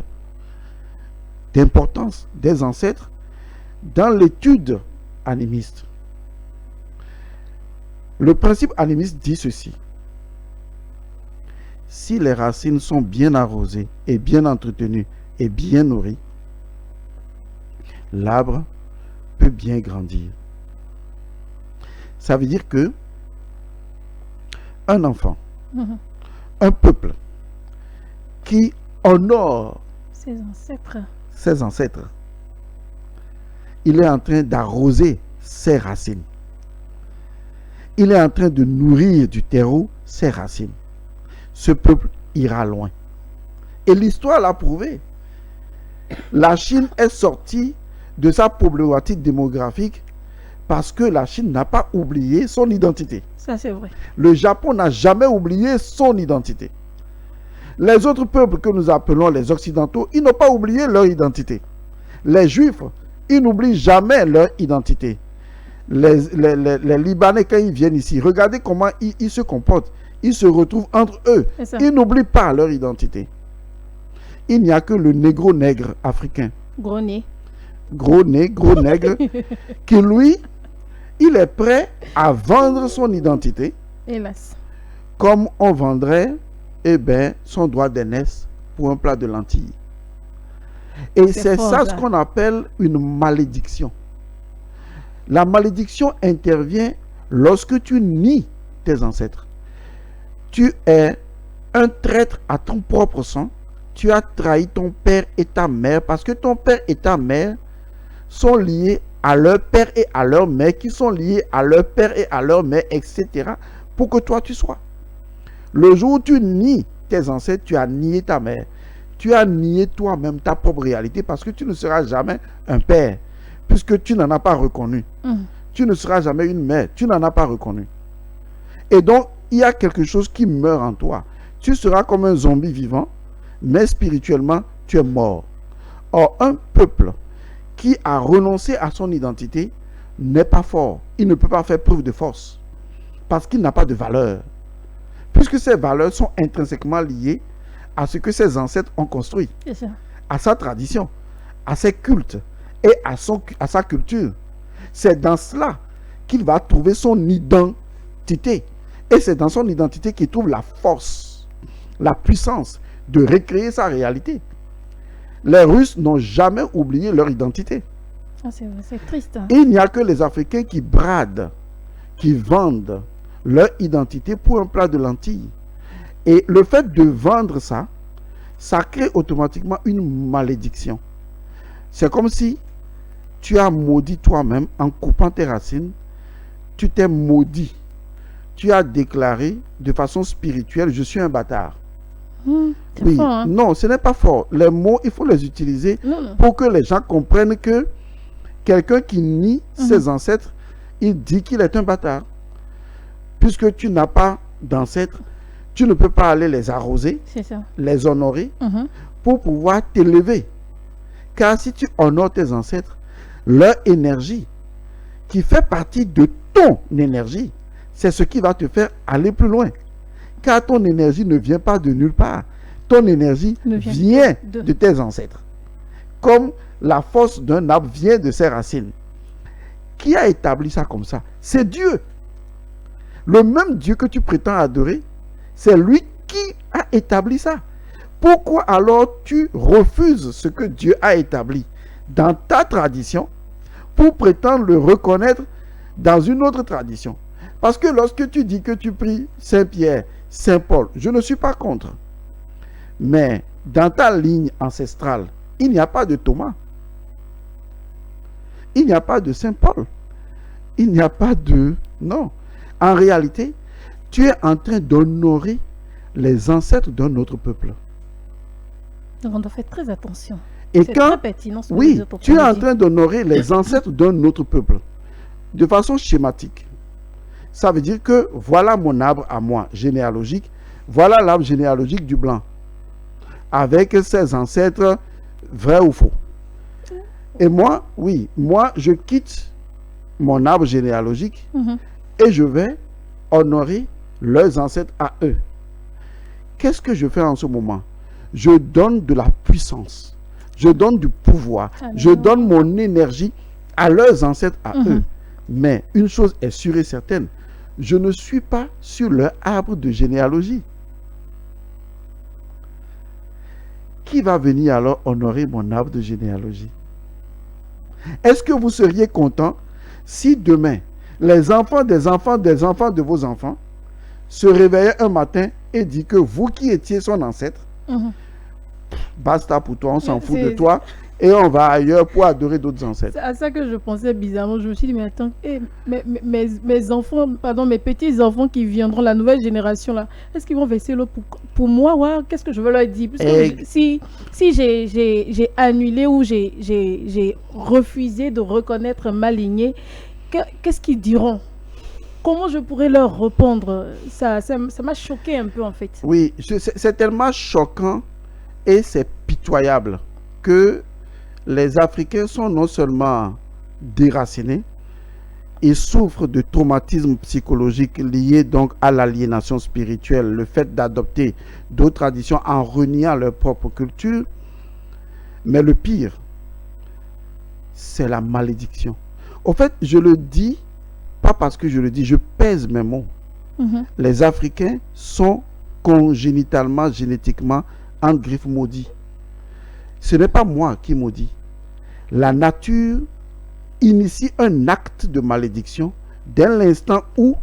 d'importance des ancêtres dans l'étude animiste? Le principe animiste dit ceci: si les racines sont bien arrosées et bien entretenues et bien nourries, l'arbre peut bien grandir. Ça veut dire que un enfant, un peuple qui honore ses ancêtres, il est en train d'arroser ses racines. Il est en train de nourrir du terreau ses racines. Ce peuple ira loin. Et l'histoire l'a prouvé. La Chine est sortie de sa problématique démographique parce que la Chine n'a pas oublié son identité. Ça, c'est vrai. Le Japon n'a jamais oublié son identité. Les autres peuples que nous appelons les Occidentaux, ils n'ont pas oublié leur identité. Les Juifs, ils n'oublient jamais leur identité. Les Libanais, quand ils viennent ici, regardez comment ils se comportent. Ils se retrouvent entre eux. Ils n'oublient pas leur identité. Il n'y a que le négro-nègre africain. Gros nez. Gros nez, gros nègre, qui lui, il est prêt à vendre son identité. Hélas. Comme on vendrait, son droit d'aînesse pour un plat de lentilles. Et c'est ça ce qu'on appelle une malédiction. La malédiction intervient lorsque tu nies tes ancêtres. Tu es un traître à ton propre sang. Tu as trahi ton père et ta mère parce que ton père et ta mère sont liés à leur père et à leur mère, qui sont liés à leur père et à leur mère, etc. pour que toi tu sois. Le jour où tu nies tes ancêtres, tu as nié ta mère. Tu as nié toi-même ta propre réalité parce que tu ne seras jamais un père puisque tu n'en as pas reconnu. Tu ne seras jamais une mère, tu n'en as pas reconnu. Et donc, il y a quelque chose qui meurt en toi. Tu seras comme un zombie vivant, mais spirituellement, tu es mort. Or, un peuple qui a renoncé à son identité n'est pas fort. Il ne peut pas faire preuve de force parce qu'il n'a pas de valeur. Puisque ces valeurs sont intrinsèquement liées à ce que ses ancêtres ont construit, C'est ça. à sa tradition, à ses cultes et à sa culture. C'est dans cela qu'il va trouver son identité. Et c'est dans son identité qu'il trouve la force, la puissance de recréer sa réalité. Les Russes n'ont jamais oublié leur identité. Ah, c'est triste. Hein. Il n'y a que les Africains qui bradent, qui vendent leur identité pour un plat de lentilles. Et le fait de vendre ça, ça crée automatiquement une malédiction. C'est comme si tu as maudit toi-même en coupant tes racines. Tu t'es maudit. Tu as déclaré de façon spirituelle, je suis un bâtard. C'est Oui, fort, hein. non, ce n'est pas fort. Les mots, il faut les utiliser Non. pour que les gens comprennent que quelqu'un qui nie ses ancêtres, il dit qu'il est un bâtard. Puisque tu n'as pas d'ancêtres, tu ne peux pas aller les arroser, C'est ça. les honorer, Mhm. pour pouvoir t'élever. Car si tu honores tes ancêtres, leur énergie, qui fait partie de ton énergie, c'est ce qui va te faire aller plus loin. Car ton énergie ne vient pas de nulle part. Ton énergie Ne vient vient de- de tes ancêtres. Comme la force d'un arbre vient de ses racines. Qui a établi ça comme ça? C'est Dieu. Le même Dieu que tu prétends adorer, c'est lui qui a établi ça. Pourquoi alors tu refuses ce que Dieu a établi dans ta tradition pour prétendre le reconnaître dans une autre tradition? Parce que lorsque tu dis que tu pries Saint-Pierre, Saint-Paul, je ne suis pas contre. Mais dans ta ligne ancestrale, il n'y a pas de Thomas. Il n'y a pas de Saint-Paul. Il n'y a pas de... Non. En réalité, tu es en train d'honorer les ancêtres d'un autre peuple. Donc on doit faire très attention. Et C'est quand... très pertinent ce que vous Oui, dites, tu es en dit. train d'honorer les ancêtres d'un autre peuple. De façon schématique. Ça veut dire que voilà mon arbre à moi, généalogique. Voilà l'arbre généalogique du blanc. Avec ses ancêtres vrais ou faux. Et moi, oui, moi, je quitte mon arbre généalogique Mhm. et je vais honorer leurs ancêtres à eux. Qu'est-ce que je fais en ce moment? Je donne de la puissance. Je donne du pouvoir. Ah, Je non. donne mon énergie à leurs ancêtres, à Mhm. eux. Mais une chose est sûre et certaine, je ne suis pas sur leur arbre de généalogie. Qui va venir alors honorer mon arbre de généalogie? Est-ce que vous seriez content si demain, les enfants des enfants des enfants de vos enfants se réveillaient un matin et disent que vous qui étiez son ancêtre, Mhm. basta pour toi, on s'en Mais fout de c'est- toi et on va ailleurs pour adorer d'autres ancêtres. C'est à ça que je pensais bizarrement. Je me suis dit, mais attends, mes enfants, pardon, mes petits-enfants qui viendront, la nouvelle génération, là, est-ce qu'ils vont verser l'eau pour moi? Ouais, qu'est-ce que je veux leur dire? Parce que Et- si j'ai annulé ou j'ai refusé de reconnaître ma lignée, qu'est-ce qu'ils diront? Comment je pourrais leur répondre? Ça m'a choqué un peu, en fait. Oui, c'est tellement choquant et c'est pitoyable que les Africains sont non seulement déracinés, ils souffrent de traumatismes psychologiques liés donc à l'aliénation spirituelle, le fait d'adopter d'autres traditions en reniant leur propre culture. Mais le pire, c'est la malédiction. Au fait, je le dis, pas parce que je le dis, je pèse mes mots. Mhm. Les Africains sont congénitalement, génétiquement, en griffe maudits. Ce n'est pas moi qui maudis. La nature initie un acte de malédiction dès l'instant où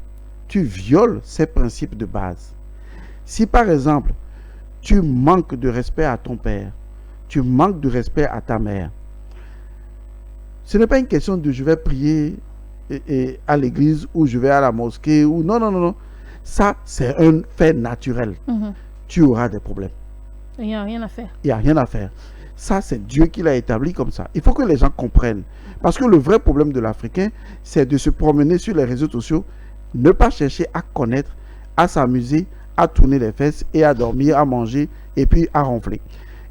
tu violes ses principes de base. Si par exemple, tu manques de respect à ton père, tu manques de respect à ta mère, ce n'est pas une question de je vais prier à l'église ou je vais à la mosquée ou non, non, non, non. Ça, c'est un fait naturel. Mhm. Tu auras des problèmes. Il n'y a rien à faire. Il n'y a rien à faire. Ça, c'est Dieu qui l'a établi comme ça. Il faut que les gens comprennent. Parce que le vrai problème de l'Africain, c'est de se promener sur les réseaux sociaux, ne pas chercher à connaître, à s'amuser, à tourner les fesses et à dormir, à manger et puis à ronfler.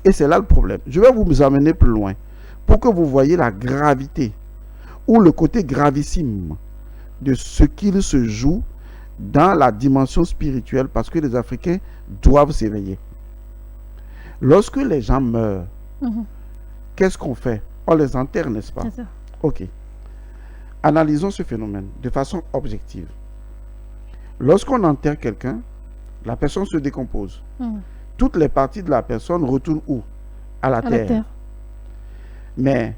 Et c'est là le problème. Je vais vous amener plus loin pour que vous voyez la gravité ou le côté gravissime de ce qu'il se joue dans la dimension spirituelle parce que les Africains doivent s'éveiller. Lorsque les gens meurent, Mhm. qu'est-ce qu'on fait? On les enterre, n'est-ce pas? C'est ça. Ok. Analysons ce phénomène de façon objective. Lorsqu'on enterre quelqu'un, la personne se décompose. Mhm. Toutes les parties de la personne retournent où? À la À la terre. terre. Mais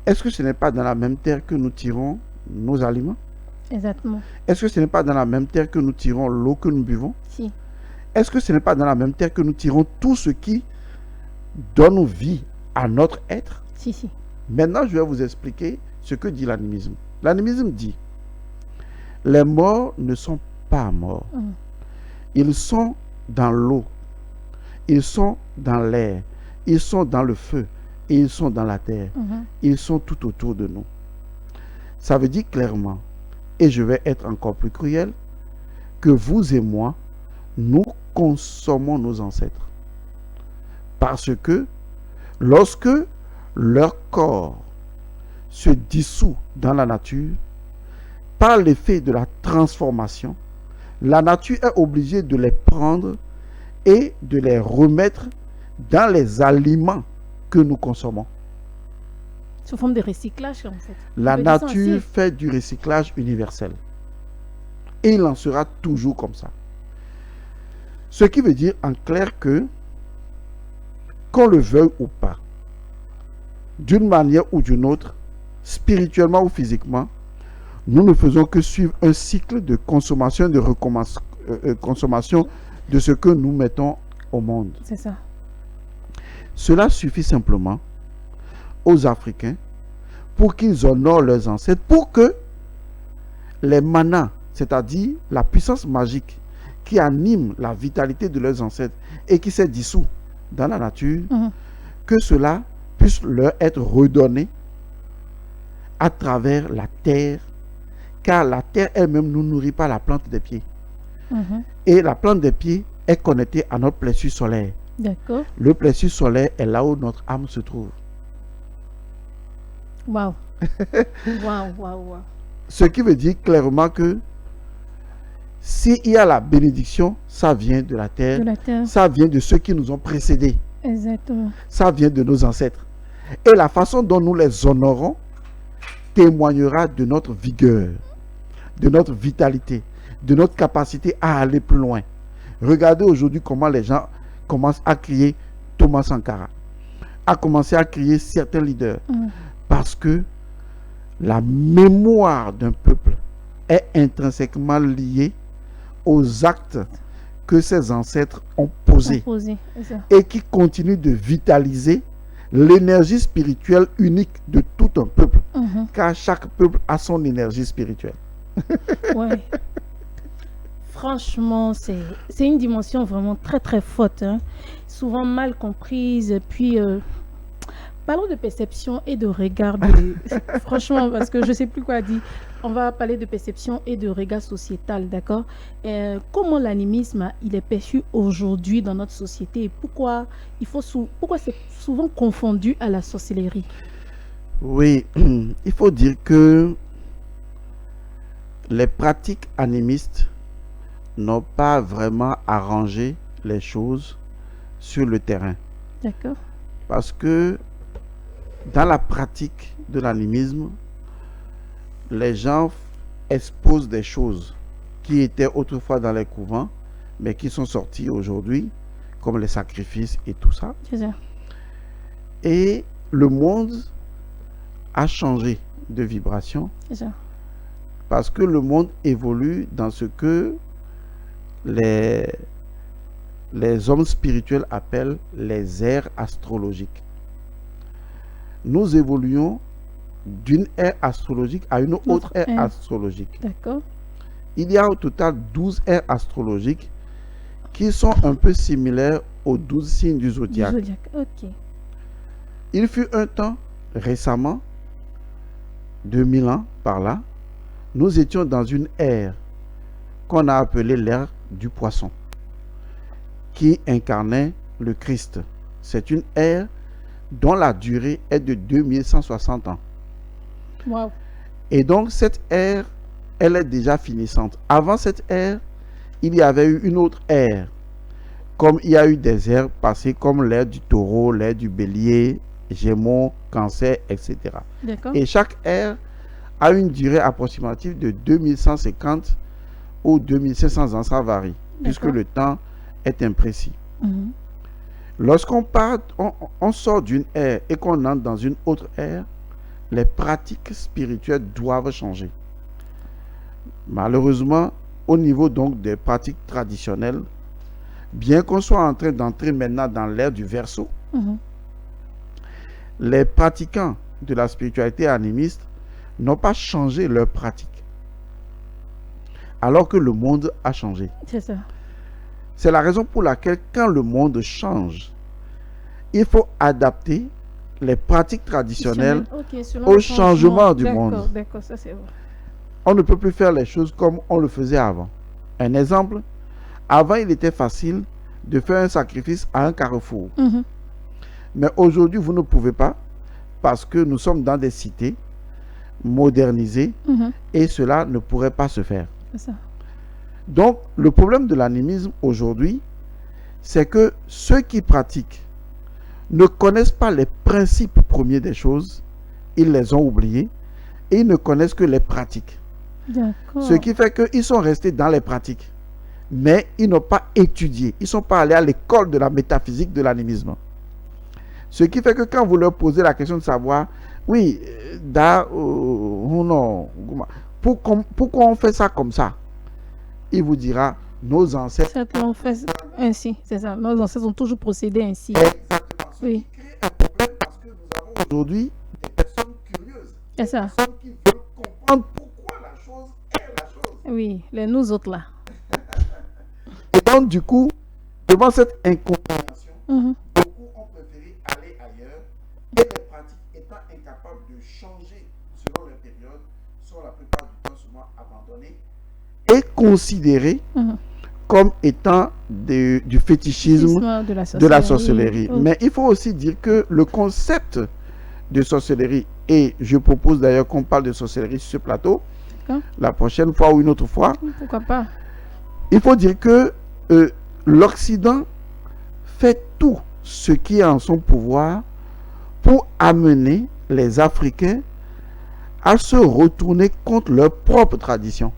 est-ce que ce n'est pas dans la même terre que nous tirons nos aliments? Exactement. Est-ce que ce n'est pas dans la même terre que nous tirons l'eau que nous buvons? Si. Est-ce que ce n'est pas dans la même terre que nous tirons tout ce qui donne vie à notre être? Si, si. Maintenant, je vais vous expliquer ce que dit l'animisme. L'animisme dit, les morts ne sont pas morts. Mhm. Ils sont dans l'eau, ils sont dans l'air, ils sont dans le feu et ils sont dans la terre. Mhm. Ils sont tout autour de nous. Ça veut dire clairement, et je vais être encore plus cruel, que vous et moi, nous consommons nos ancêtres. Parce que lorsque leur corps se dissout dans la nature, par l'effet de la transformation, la nature est obligée de les prendre et de les remettre dans les aliments que nous consommons. Sous forme de recyclage, en fait. La On peut dire ça nature ainsi. fait du recyclage universel. Et il en sera toujours comme ça. Ce qui veut dire en clair que, qu'on le veuille ou pas, d'une manière ou d'une autre, spirituellement ou physiquement, nous ne faisons que suivre un cycle de consommation et de consommation de ce que nous mettons au monde. C'est ça. Cela suffit simplement aux Africains pour qu'ils honorent leurs ancêtres, pour que les manas, c'est-à-dire la puissance magique qui anime la vitalité de leurs ancêtres et qui s'est dissous dans la nature, Mhm. que cela puisse leur être redonné à travers la terre, car la terre elle-même ne nourrit pas la plante des pieds. Mhm. Et la plante des pieds est connectée à notre plexus solaire. D'accord. Le plexus solaire est là où notre âme se trouve. Waouh. Waouh, waouh, waouh. Ce qui veut dire clairement que s'il y a la bénédiction, ça vient de la terre, De la terre. ça vient de ceux qui nous ont précédés, Exactement. ça vient de nos ancêtres. Et la façon dont nous les honorons témoignera de notre vigueur, de notre vitalité, de notre capacité à aller plus loin. Regardez aujourd'hui comment les gens commencent à crier Thomas Sankara, à commencer à crier certains leaders, Mhm. parce que la mémoire d'un peuple est intrinsèquement liée aux actes que ses ancêtres ont posés Composé. C'est ça. et qui continuent de vitaliser l'énergie spirituelle unique de tout un peuple, Mhm. car chaque peuple a son énergie spirituelle. Ouais. Franchement, c'est une dimension vraiment très très forte, hein. Souvent mal comprise. Et puis, parlons de perception et de regard. Franchement, parce que je ne sais plus quoi dire. On va parler de perception et de regard sociétal, d'accord? Comment l'animisme, il est perçu aujourd'hui dans notre société et pourquoi pourquoi c'est souvent confondu à la sorcellerie? Oui, il faut dire que les pratiques animistes n'ont pas vraiment arrangé les choses sur le terrain. D'accord? Parce que dans la pratique de l'animisme, les gens exposent des choses qui étaient autrefois dans les couvents, mais qui sont sorties aujourd'hui, comme les sacrifices et tout ça. C'est ça. Et le monde a changé de vibration C'est ça. parce que le monde évolue dans ce que les hommes spirituels appellent les ères astrologiques. Nous évoluons d'une ère astrologique à une autre ère ère. astrologique. D'accord? Il y a au total 12 ères astrologiques qui sont un peu similaires aux 12 signes du Du zodiaque. zodiaque. Ok. Il fut un temps, récemment, 2000 ans par là, nous étions dans une ère qu'on a appelée l'ère du poisson, qui incarnait le Christ. C'est une ère dont la durée est de 2160 ans. Waouh. Et donc cette ère, elle est déjà finissante. Avant cette ère, il y avait eu une autre ère, comme il y a eu des ères passées comme l'ère du taureau, l'ère du bélier, gémeaux, cancer, etc. D'accord. Et chaque ère a une durée approximative de 2150 ou 2500 ans, ça varie, puisque D'accord. le temps est imprécis. Mhm. Lorsqu'on part, on sort d'une ère et qu'on entre dans une autre ère, les pratiques spirituelles doivent changer. Malheureusement, au niveau donc des pratiques traditionnelles, bien qu'on soit en train d'entrer maintenant dans l'ère du Verseau, Mhm. les pratiquants de la spiritualité animiste n'ont pas changé leurs pratiques, alors que le monde a changé. C'est ça. C'est la raison pour laquelle, quand le monde change, il faut adapter les pratiques traditionnelles Ok, selon au le changement du D'accord, monde. d'accord, ça c'est vrai. On ne peut plus faire les choses comme on le faisait avant. Un exemple, avant il était facile de faire un sacrifice à un carrefour. Mhm. Mais aujourd'hui, vous ne pouvez pas parce que nous sommes dans des cités modernisées Mhm. et cela ne pourrait pas se faire. C'est ça. Donc, le problème de l'animisme aujourd'hui, c'est que ceux qui pratiquent ne connaissent pas les principes premiers des choses, ils les ont oubliés et ils ne connaissent que les pratiques. D'accord. Ce qui fait qu'ils sont restés dans les pratiques, mais ils n'ont pas étudié, ils ne sont pas allés à l'école de la métaphysique de l'animisme. Ce qui fait que quand vous leur posez la question de savoir, oui, pourquoi on fait ça comme ça, il vous dira, nos ancêtres. Certains ont fait ainsi, c'est ça. Nos ancêtres ont toujours procédé ainsi. Exactement. Ce Oui. qui crée un problème parce que nous avons aujourd'hui des personnes curieuses, C'est ça. des personnes qui veulent comprendre pourquoi la chose est la chose. Oui, les nous autres là. Et donc, du coup, devant cette incompréhension, Mhm. beaucoup ont préféré aller ailleurs et les pratiques étant incapables de changer selon les périodes sont la plupart du temps souvent abandonnées et considérées Mhm. comme étant du fétichisme, de de la sorcellerie. Oh. Mais il faut aussi dire que le concept de sorcellerie, et je propose d'ailleurs qu'on parle de sorcellerie sur ce plateau, D'accord. la prochaine fois ou une autre fois, Pourquoi pas? il faut dire que l'Occident fait tout ce qui est en son pouvoir pour amener les Africains à se retourner contre leur propre tradition.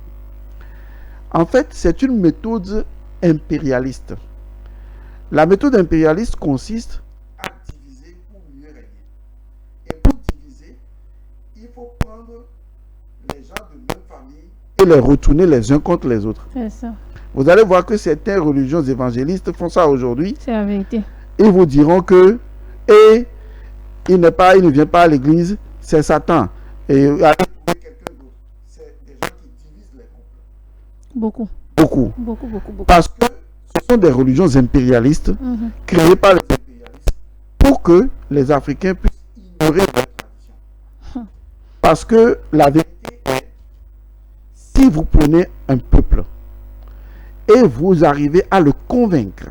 En fait, c'est une méthode impérialiste. La méthode impérialiste consiste à diviser pour mieux régner. Et pour diviser, il faut prendre les gens de même famille et les retourner les uns contre les autres. C'est ça. Vous allez voir que certaines religions évangélistes font ça aujourd'hui. C'est la vérité. Ils vous diront que il ne vient pas à l'église, c'est Satan. Et allez trouver quelqu'un d'autre. C'est des gens qui divisent les couples. Beaucoup. Beaucoup. Beaucoup, beaucoup, beaucoup. Parce que ce sont des religions impérialistes Mhm. créées par les impérialistes pour que les Africains puissent ignorer leur tradition. Parce que la vérité est, si vous prenez un peuple et vous arrivez à le convaincre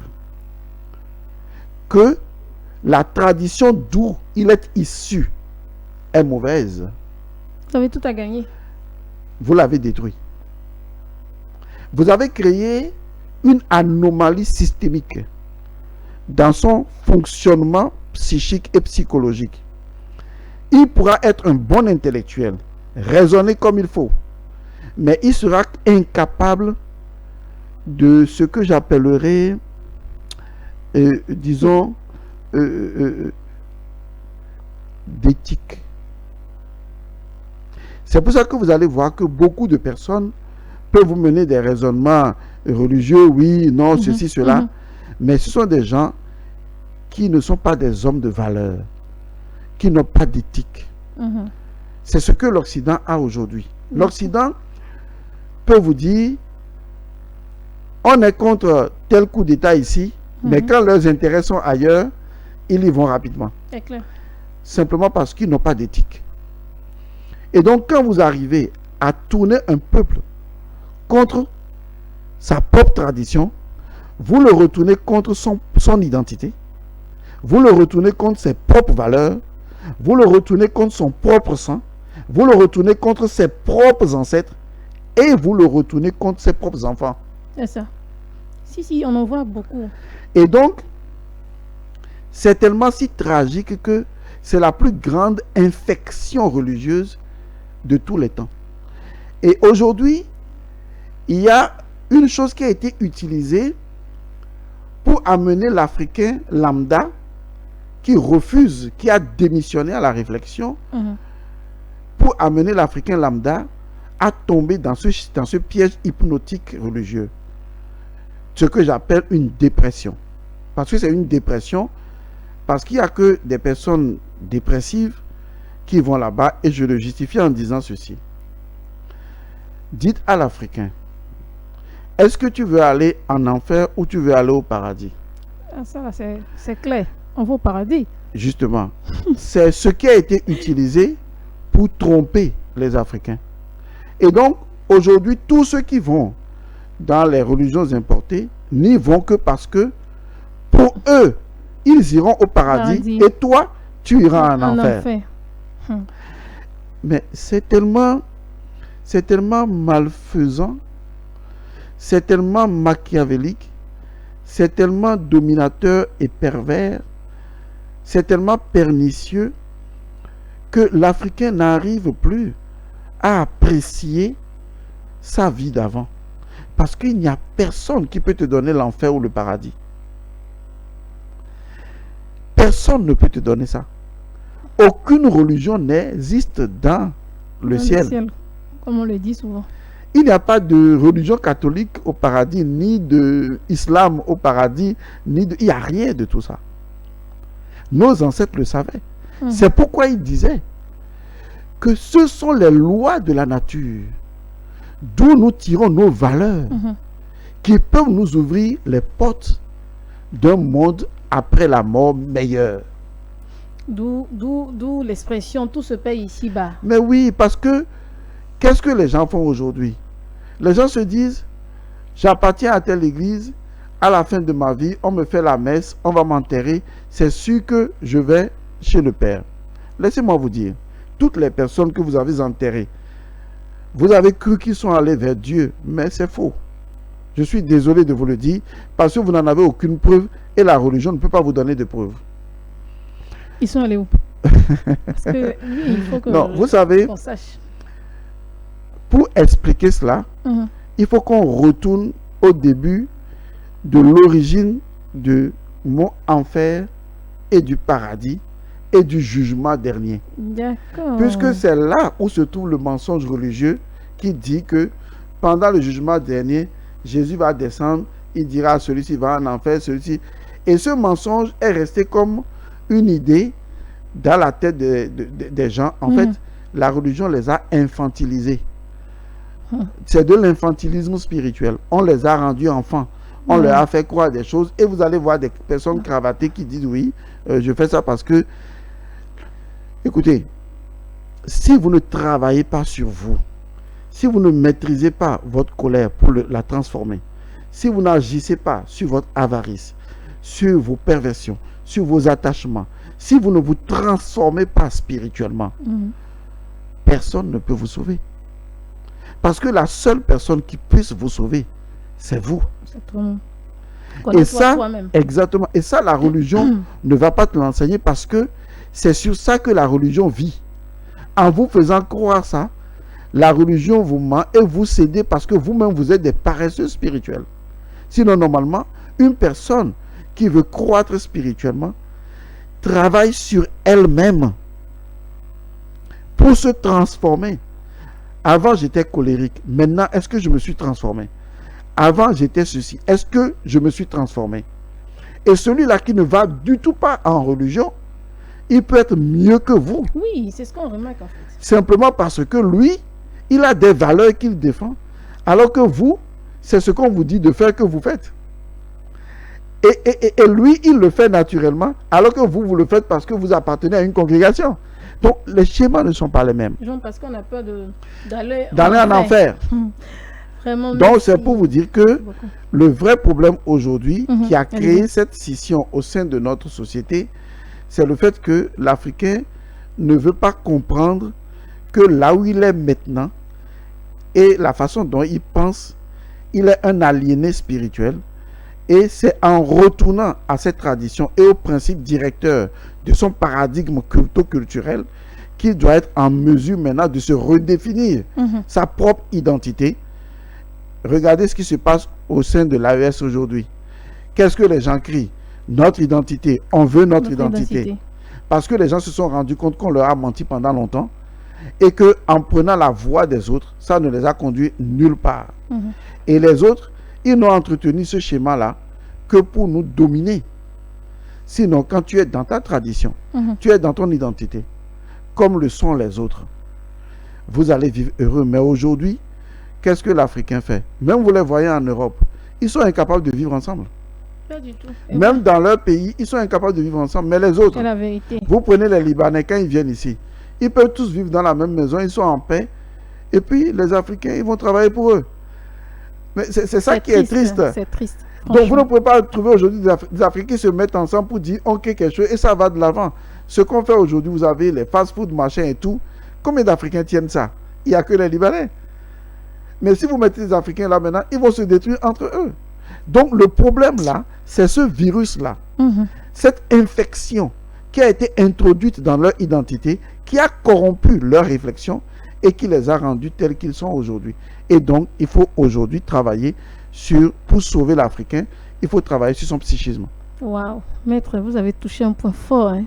que la tradition d'où il est issu est mauvaise, Vous avez tout à gagner. vous l'avez détruit. Vous avez créé une anomalie systémique dans son fonctionnement psychique et psychologique. Il pourra être un bon intellectuel, raisonner comme il faut, mais il sera incapable de ce que j'appellerais, disons, d'éthique. C'est pour ça que vous allez voir que beaucoup de personnes peuvent vous mener des raisonnements religieux, oui, non, ceci, cela, mais ce sont des gens qui ne sont pas des hommes de valeur, qui n'ont pas d'éthique. Mhm. C'est ce que l'Occident a aujourd'hui. L'Occident peut vous dire, on est contre tel coup d'État ici, mais quand leurs intérêts sont ailleurs, ils y vont rapidement. C'est clair. Simplement parce qu'ils n'ont pas d'éthique. Et donc, quand vous arrivez à tourner un peuple contre sa propre tradition, vous le retournez contre son identité, vous le retournez contre ses propres valeurs, vous le retournez contre son propre sang, vous le retournez contre ses propres ancêtres et vous le retournez contre ses propres enfants. C'est ça. Si, on en voit beaucoup. Et donc, c'est tellement si tragique que c'est la plus grande infection religieuse de tous les temps. Et aujourd'hui, il y a une chose qui a été utilisée pour amener l'Africain lambda qui refuse, qui a démissionné à la réflexion, pour amener l'Africain lambda à tomber dans ce piège hypnotique religieux. Ce que j'appelle une dépression. Parce que c'est une dépression, parce qu'il n'y a que des personnes dépressives qui vont là-bas, et je le justifie en disant ceci. Dites à l'Africain, est-ce que tu veux aller en enfer ou tu veux aller au paradis? Ça, c'est clair. On va au paradis. Justement, c'est ce qui a été utilisé pour tromper les Africains. Et donc, aujourd'hui, tous ceux qui vont dans les religions importées n'y vont que parce que, pour eux, ils iront au paradis. Et toi, tu iras en enfer. Mais c'est tellement malfaisant, c'est tellement machiavélique, c'est tellement dominateur et pervers, c'est tellement pernicieux que l'Africain n'arrive plus à apprécier sa vie d'avant. Parce qu'il n'y a personne qui peut te donner l'enfer ou le paradis. Personne ne peut te donner ça. Aucune religion n'existe dans le ciel. Comme on le dit souvent. Il n'y a pas de religion catholique au paradis, ni d'islam au paradis, il n'y a rien de tout ça. Nos ancêtres le savaient. C'est pourquoi ils disaient que ce sont les lois de la nature d'où nous tirons nos valeurs qui peuvent nous ouvrir les portes d'un monde après la mort meilleur. D'où l'expression tout se paye ici-bas. Mais oui, parce que qu'est-ce que les gens font aujourd'hui? Les gens se disent, j'appartiens à telle église, à la fin de ma vie, on me fait la messe, on va m'enterrer, c'est sûr que je vais chez le Père. Laissez-moi vous dire, toutes les personnes que vous avez enterrées, vous avez cru qu'ils sont allés vers Dieu, mais c'est faux. Je suis désolé de vous le dire, parce que vous n'en avez aucune preuve et la religion ne peut pas vous donner de preuves. Ils sont allés où? Parce que oui, il faut que non, vous savez, qu'on sache. Pour expliquer cela, il faut qu'on retourne au début de l'origine du mot enfer et du paradis et du jugement dernier. D'accord. Puisque c'est là où se trouve le mensonge religieux qui dit que pendant le jugement dernier, Jésus va descendre, il dira celui-ci va en enfer, celui-ci. Et ce mensonge est resté comme une idée dans la tête des gens. En fait, la religion les a infantilisés. C'est de l'infantilisme spirituel. On les a rendus enfants. On leur a fait croire des choses. Et vous allez voir des personnes cravatées qui disent oui, je fais ça parce que... Écoutez, si vous ne travaillez pas sur vous, si vous ne maîtrisez pas votre colère pour la transformer, si vous n'agissez pas sur votre avarice, sur vos perversions, sur vos attachements, si vous ne vous transformez pas spirituellement, personne ne peut vous sauver. Parce que la seule personne qui puisse vous sauver, c'est vous. Et ça, exactement. Et ça, la religion ne va pas te l'enseigner parce que c'est sur ça que la religion vit. En vous faisant croire ça, la religion vous ment et vous cédez parce que vous-même vous êtes des paresseux spirituels. Sinon, normalement, une personne qui veut croître spirituellement travaille sur elle-même pour se transformer. Avant, j'étais colérique. Maintenant, est-ce que je me suis transformé? Avant, j'étais ceci. Est-ce que je me suis transformé? Et celui-là qui ne va du tout pas en religion, il peut être mieux que vous. Oui, c'est ce qu'on remarque en fait. Simplement parce que lui, il a des valeurs qu'il défend. Alors que vous, c'est ce qu'on vous dit de faire que vous faites. Et lui, il le fait naturellement, alors que vous, vous le faites parce que vous appartenez à une congrégation. Donc, les schémas ne sont pas les mêmes. Genre parce qu'on a peur d'aller en enfer. Vraiment, donc, c'est pour vous dire que le vrai problème aujourd'hui qui a créé cette scission au sein de notre société, c'est le fait que l'Africain ne veut pas comprendre que là où il est maintenant et la façon dont il pense, il est un aliéné spirituel. Et c'est en retournant à cette tradition et aux principes directeurs de son paradigme culturel qu'il doit être en mesure maintenant de se redéfinir sa propre identité. Regardez ce qui se passe au sein de l'AES aujourd'hui. Qu'est-ce que les gens crient? Notre identité. On veut notre identité. Parce que les gens se sont rendus compte qu'on leur a menti pendant longtemps et qu'en prenant la voix des autres, ça ne les a conduits nulle part. Et les autres, ils n'ont entretenu ce schéma-là que pour nous dominer. Sinon, quand tu es dans ta tradition, tu es dans ton identité, comme le sont les autres, vous allez vivre heureux. Mais aujourd'hui, qu'est-ce que l'Africain fait? Même vous les voyez en Europe, ils sont incapables de vivre ensemble. Pas du tout. Même dans leur pays, ils sont incapables de vivre ensemble. Mais les autres, c'est la vérité. Vous prenez les Libanais, quand ils viennent ici, ils peuvent tous vivre dans la même maison, ils sont en paix. Et puis, les Africains, ils vont travailler pour eux. Mais c'est ça qui est triste. C'est triste. Donc, vous ne pouvez pas trouver aujourd'hui des Africains qui se mettent ensemble pour dire on crée quelque chose et ça va de l'avant. Ce qu'on fait aujourd'hui, vous avez les fast-food, machin et tout. Combien d'Africains tiennent ça? Il n'y a que les Libanais. Mais si vous mettez les Africains là maintenant, ils vont se détruire entre eux. Donc, le problème là, c'est ce virus-là. Cette infection qui a été introduite dans leur identité, qui a corrompu leur réflexion et qui les a rendus tels qu'ils sont aujourd'hui. Et donc, il faut aujourd'hui travailler pour sauver l'Africain, il faut travailler sur son psychisme. Waouh, maître, vous avez touché un point fort. Hein?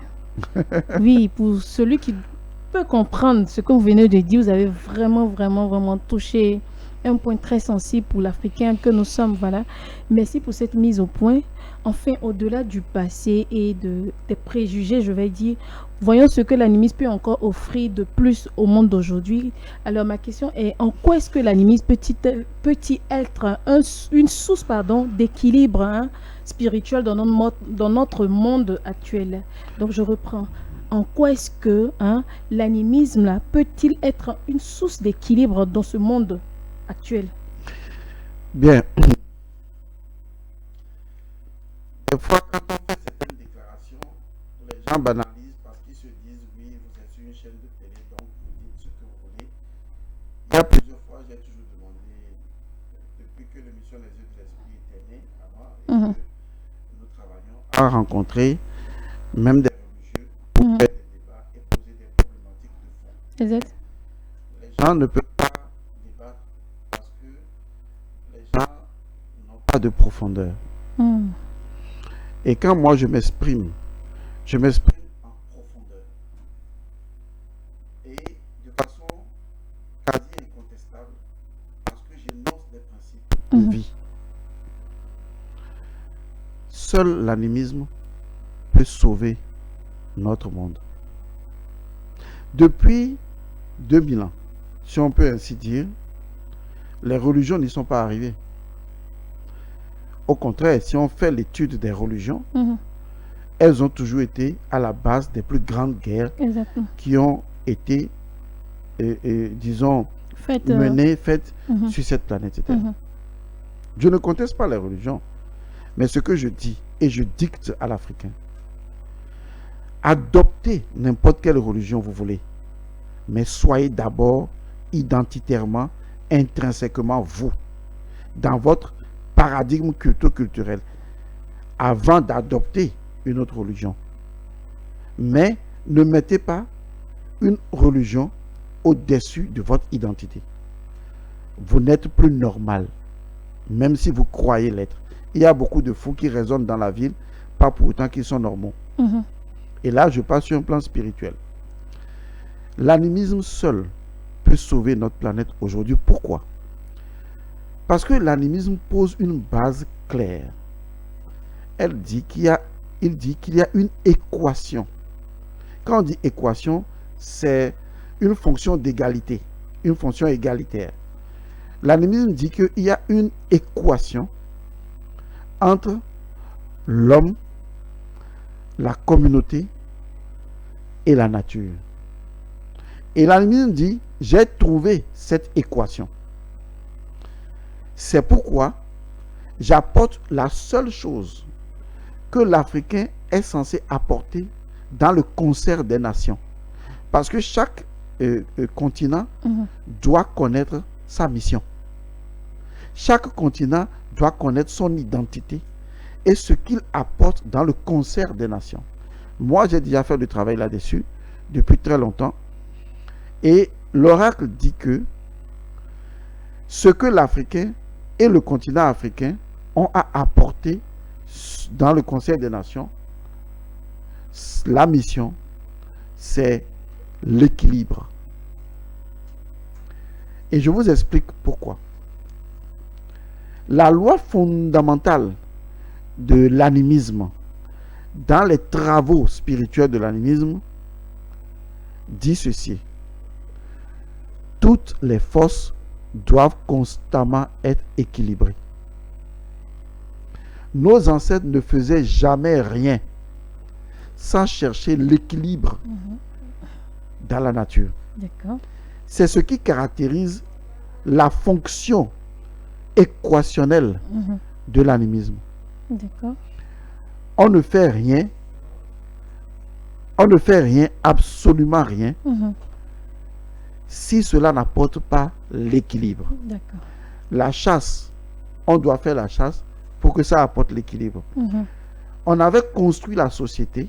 Oui, pour celui qui peut comprendre ce que vous venez de dire, vous avez vraiment touché un point très sensible pour l'Africain que nous sommes. Voilà. Merci pour cette mise au point. Enfin, au-delà du passé et des préjugés, je vais dire, voyons ce que l'animisme peut encore offrir de plus au monde d'aujourd'hui. Alors, ma question est, en quoi est-ce que l'animisme peut-il être une source d'équilibre spirituel dans notre monde actuel? Donc, je reprends. En quoi est-ce que l'animisme peut-il être une source d'équilibre dans ce monde actuel? Bien. Des fois, quand on fait certaines déclarations, les gens banalisent parce qu'ils se disent oui, vous êtes sur une chaîne de télé, donc vous dites ce que vous voulez. Il y a plusieurs fois, j'ai toujours demandé, depuis que l'émission Les Yeux de l'Esprit était née, avant, et que nous travaillons à rencontrer même des religieux pour faire des débats et poser des problématiques de fond. Exact. Les gens ne peuvent pas débattre parce que les gens n'ont pas de profondeur. Et quand moi je m'exprime en profondeur et de façon quasi incontestable parce que j'énonce des principes de vie. Seul l'animisme peut sauver notre monde. Depuis 2000 ans, si on peut ainsi dire, les religions n'y sont pas arrivées. Au contraire, si on fait l'étude des religions, elles ont toujours été à la base des plus grandes guerres qui ont été, disons, menées sur cette planète. Je ne conteste pas les religions, mais ce que je dis, et je dicte à l'Africain, adoptez n'importe quelle religion vous voulez, mais soyez d'abord identitairement, intrinsèquement vous, dans votre paradigme culturel avant d'adopter une autre religion. Mais ne mettez pas une religion au-dessus de votre identité. Vous n'êtes plus normal, même si vous croyez l'être. Il y a beaucoup de fous qui résonnent dans la ville, pas pour autant qu'ils sont normaux. Et là, je passe sur un plan spirituel. L'animisme seul peut sauver notre planète aujourd'hui. Pourquoi? Parce que l'animisme pose une base claire. Il dit qu'il y a une équation. Quand on dit équation, c'est une fonction d'égalité, une fonction égalitaire. L'animisme dit qu'il y a une équation entre l'homme, la communauté et la nature. Et l'animisme dit, j'ai trouvé cette équation. C'est pourquoi j'apporte la seule chose que l'Africain est censé apporter dans le concert des nations. Parce que chaque continent doit connaître sa mission. Chaque continent doit connaître son identité et ce qu'il apporte dans le concert des nations. Moi, j'ai déjà fait le travail là-dessus depuis très longtemps. Et l'oracle dit que ce que l'Africain et le continent africain ont à apporter dans le concert des nations, la mission, c'est l'équilibre. Et je vous explique pourquoi. La loi fondamentale de l'animisme, dans les travaux spirituels de l'animisme, dit ceci: toutes les forces doivent constamment être équilibrées. Nos ancêtres ne faisaient jamais rien sans chercher l'équilibre dans la nature. D'accord. C'est ce qui caractérise la fonction équationnelle de l'animisme. D'accord. On ne fait rien, absolument rien, si cela n'apporte pas l'équilibre. D'accord. La chasse, on doit faire la chasse pour que ça apporte l'équilibre. On avait construit la société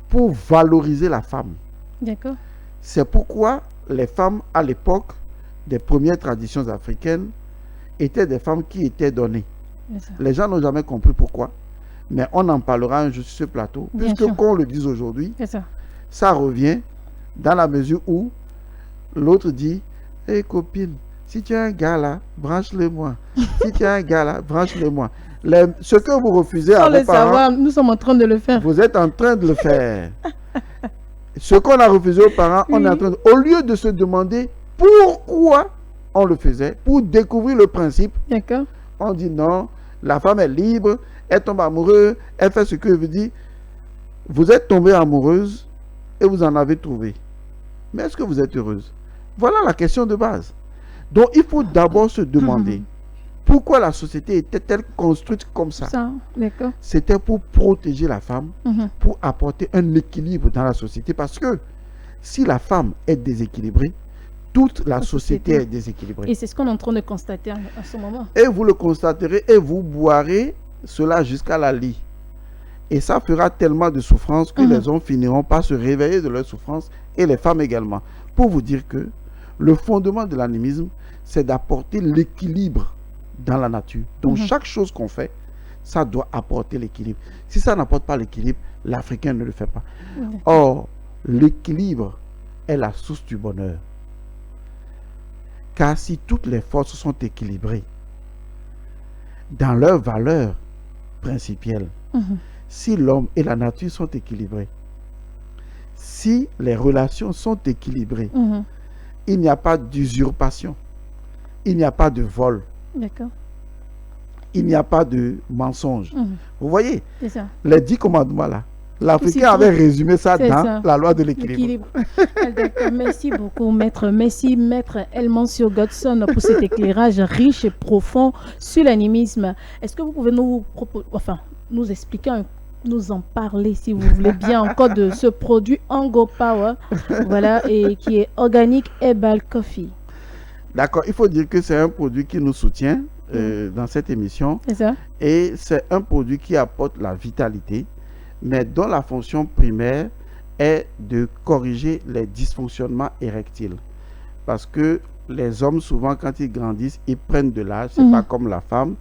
pour valoriser la femme. D'accord. C'est pourquoi les femmes à l'époque des premières traditions africaines étaient des femmes qui étaient données. Les gens n'ont jamais compris pourquoi, mais on en parlera un jour sur ce plateau, puisque qu'on le dise aujourd'hui, ça revient dans la mesure où l'autre dit: hé copine, si tu as un gars là, branche-le-moi. Si tu as un gars là, branche-le-moi. Ce que vous refusez à vos parents, nous sommes en train de le faire. Vous êtes en train de le faire. Ce qu'on a refusé aux parents, on est en train de... Au lieu de se demander pourquoi on le faisait, pour découvrir le principe, on dit non, la femme est libre, elle tombe amoureuse, elle fait ce que veut dire. Vous êtes tombée amoureuse et vous en avez trouvé. Mais est-ce que vous êtes heureuse? Voilà la question de base. Donc il faut d'abord se demander pourquoi la société était-elle construite comme ça. C'était pour protéger la femme, pour apporter un équilibre dans la société. Parce que si la femme est déséquilibrée, toute la société est déséquilibrée. Et c'est ce qu'on est en train de constater à ce moment. Et vous le constaterez et vous boirez cela jusqu'à la lie. Et ça fera tellement de souffrance que les hommes finiront par se réveiller de leur souffrance, et les femmes également. Pour vous dire que le fondement de l'animisme, c'est d'apporter l'équilibre dans la nature. Donc chaque chose qu'on fait, ça doit apporter l'équilibre. Si ça n'apporte pas l'équilibre, l'Africain ne le fait pas. Or, l'équilibre est la source du bonheur. Car si toutes les forces sont équilibrées dans leurs valeurs principielles, si l'homme et la nature sont équilibrés, si les relations sont équilibrées, il n'y a pas d'usurpation, il n'y a pas de vol, il n'y a pas de mensonge. Vous voyez, les 10 commandements là, l'Africain avait résumé ça dans la loi de l'équilibre. Merci beaucoup, maître. Merci, maître Elmancio Godson, pour cet éclairage riche et profond sur l'animisme. Est-ce que vous pouvez nous expliquer, nous en parler, si vous voulez bien, encore de ce produit Ango Power, voilà, et qui est Organic Herbal Coffee? D'accord, il faut dire que c'est un produit qui nous soutient dans cette émission. Et c'est un produit qui apporte la vitalité, mais dont la fonction primaire est de corriger les dysfonctionnements érectiles. Parce que les hommes, souvent, quand ils grandissent, ils prennent de l'âge, c'est pas comme la femme.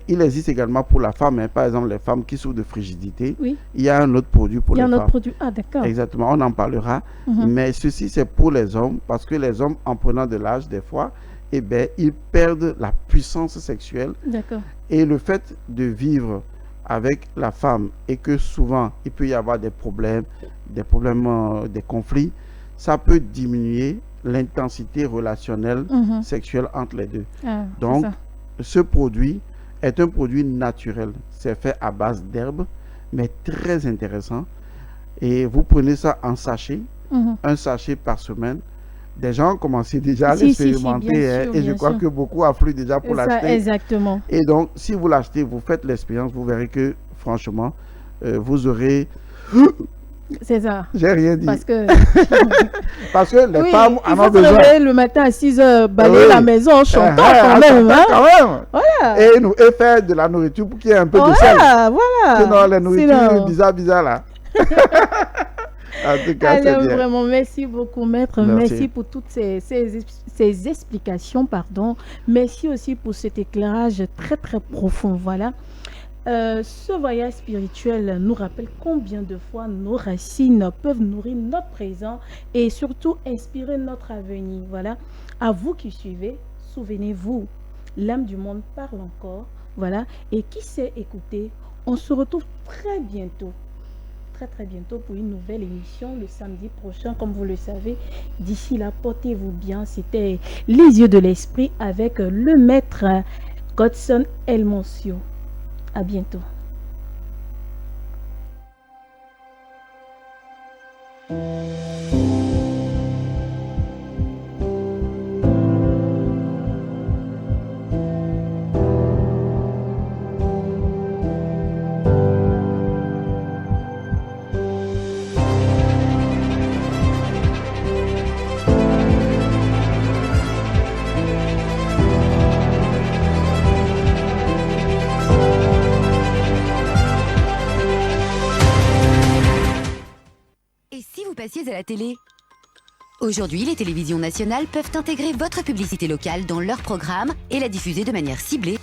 Il existe également pour la femme, par exemple, les femmes qui souffrent de frigidité. Il y a un autre produit pour les femmes. Ah, d'accord. Exactement, on en parlera. Mais ceci, c'est pour les hommes, parce que les hommes, en prenant de l'âge, des fois, ils perdent la puissance sexuelle. D'accord. Et le fait de vivre avec la femme, et que souvent, il peut y avoir des problèmes, des conflits, ça peut diminuer l'intensité relationnelle sexuelle entre les deux. Donc, ce produit est un produit naturel. C'est fait à base d'herbes, mais très intéressant. Et vous prenez ça en sachet, un sachet par semaine. Des gens ont commencé déjà à l'expérimenter, et je crois que beaucoup affluent déjà pour l'acheter. Exactement. Et donc, si vous l'achetez, vous faites l'expérience, vous verrez que, franchement, vous aurez C'est ça. J'ai rien dit. Parce que, Parce que les oui, femmes il en faut ont se besoin. réveiller le matin à 6 heures, balayer Oui. la maison en chantant quand En même. chantant Hein? quand même. Voilà. Et faire de la nourriture pour qu'il y ait un peu de sel. Voilà, voilà. Sinon, les nourritures Sinon- bizarres là. En tout cas, Allez, c'est bien. vraiment, merci beaucoup, maître. Merci. Merci pour toutes ces explications, pardon. Merci aussi pour cet éclairage très, très profond. Voilà. Ce voyage spirituel nous rappelle combien de fois nos racines peuvent nourrir notre présent et surtout inspirer notre avenir. Voilà. À vous qui suivez, souvenez-vous, l'âme du monde parle encore. Voilà. Et qui sait écouter, on se retrouve très bientôt. Très bientôt pour une nouvelle émission le samedi prochain, comme vous le savez. D'ici là, portez-vous bien. C'était Les Yeux de l'Esprit avec le maître Godson Elmoncio. À bientôt. Et si vous passiez à la télé? Aujourd'hui, les télévisions nationales peuvent intégrer votre publicité locale dans leur programme et la diffuser de manière ciblée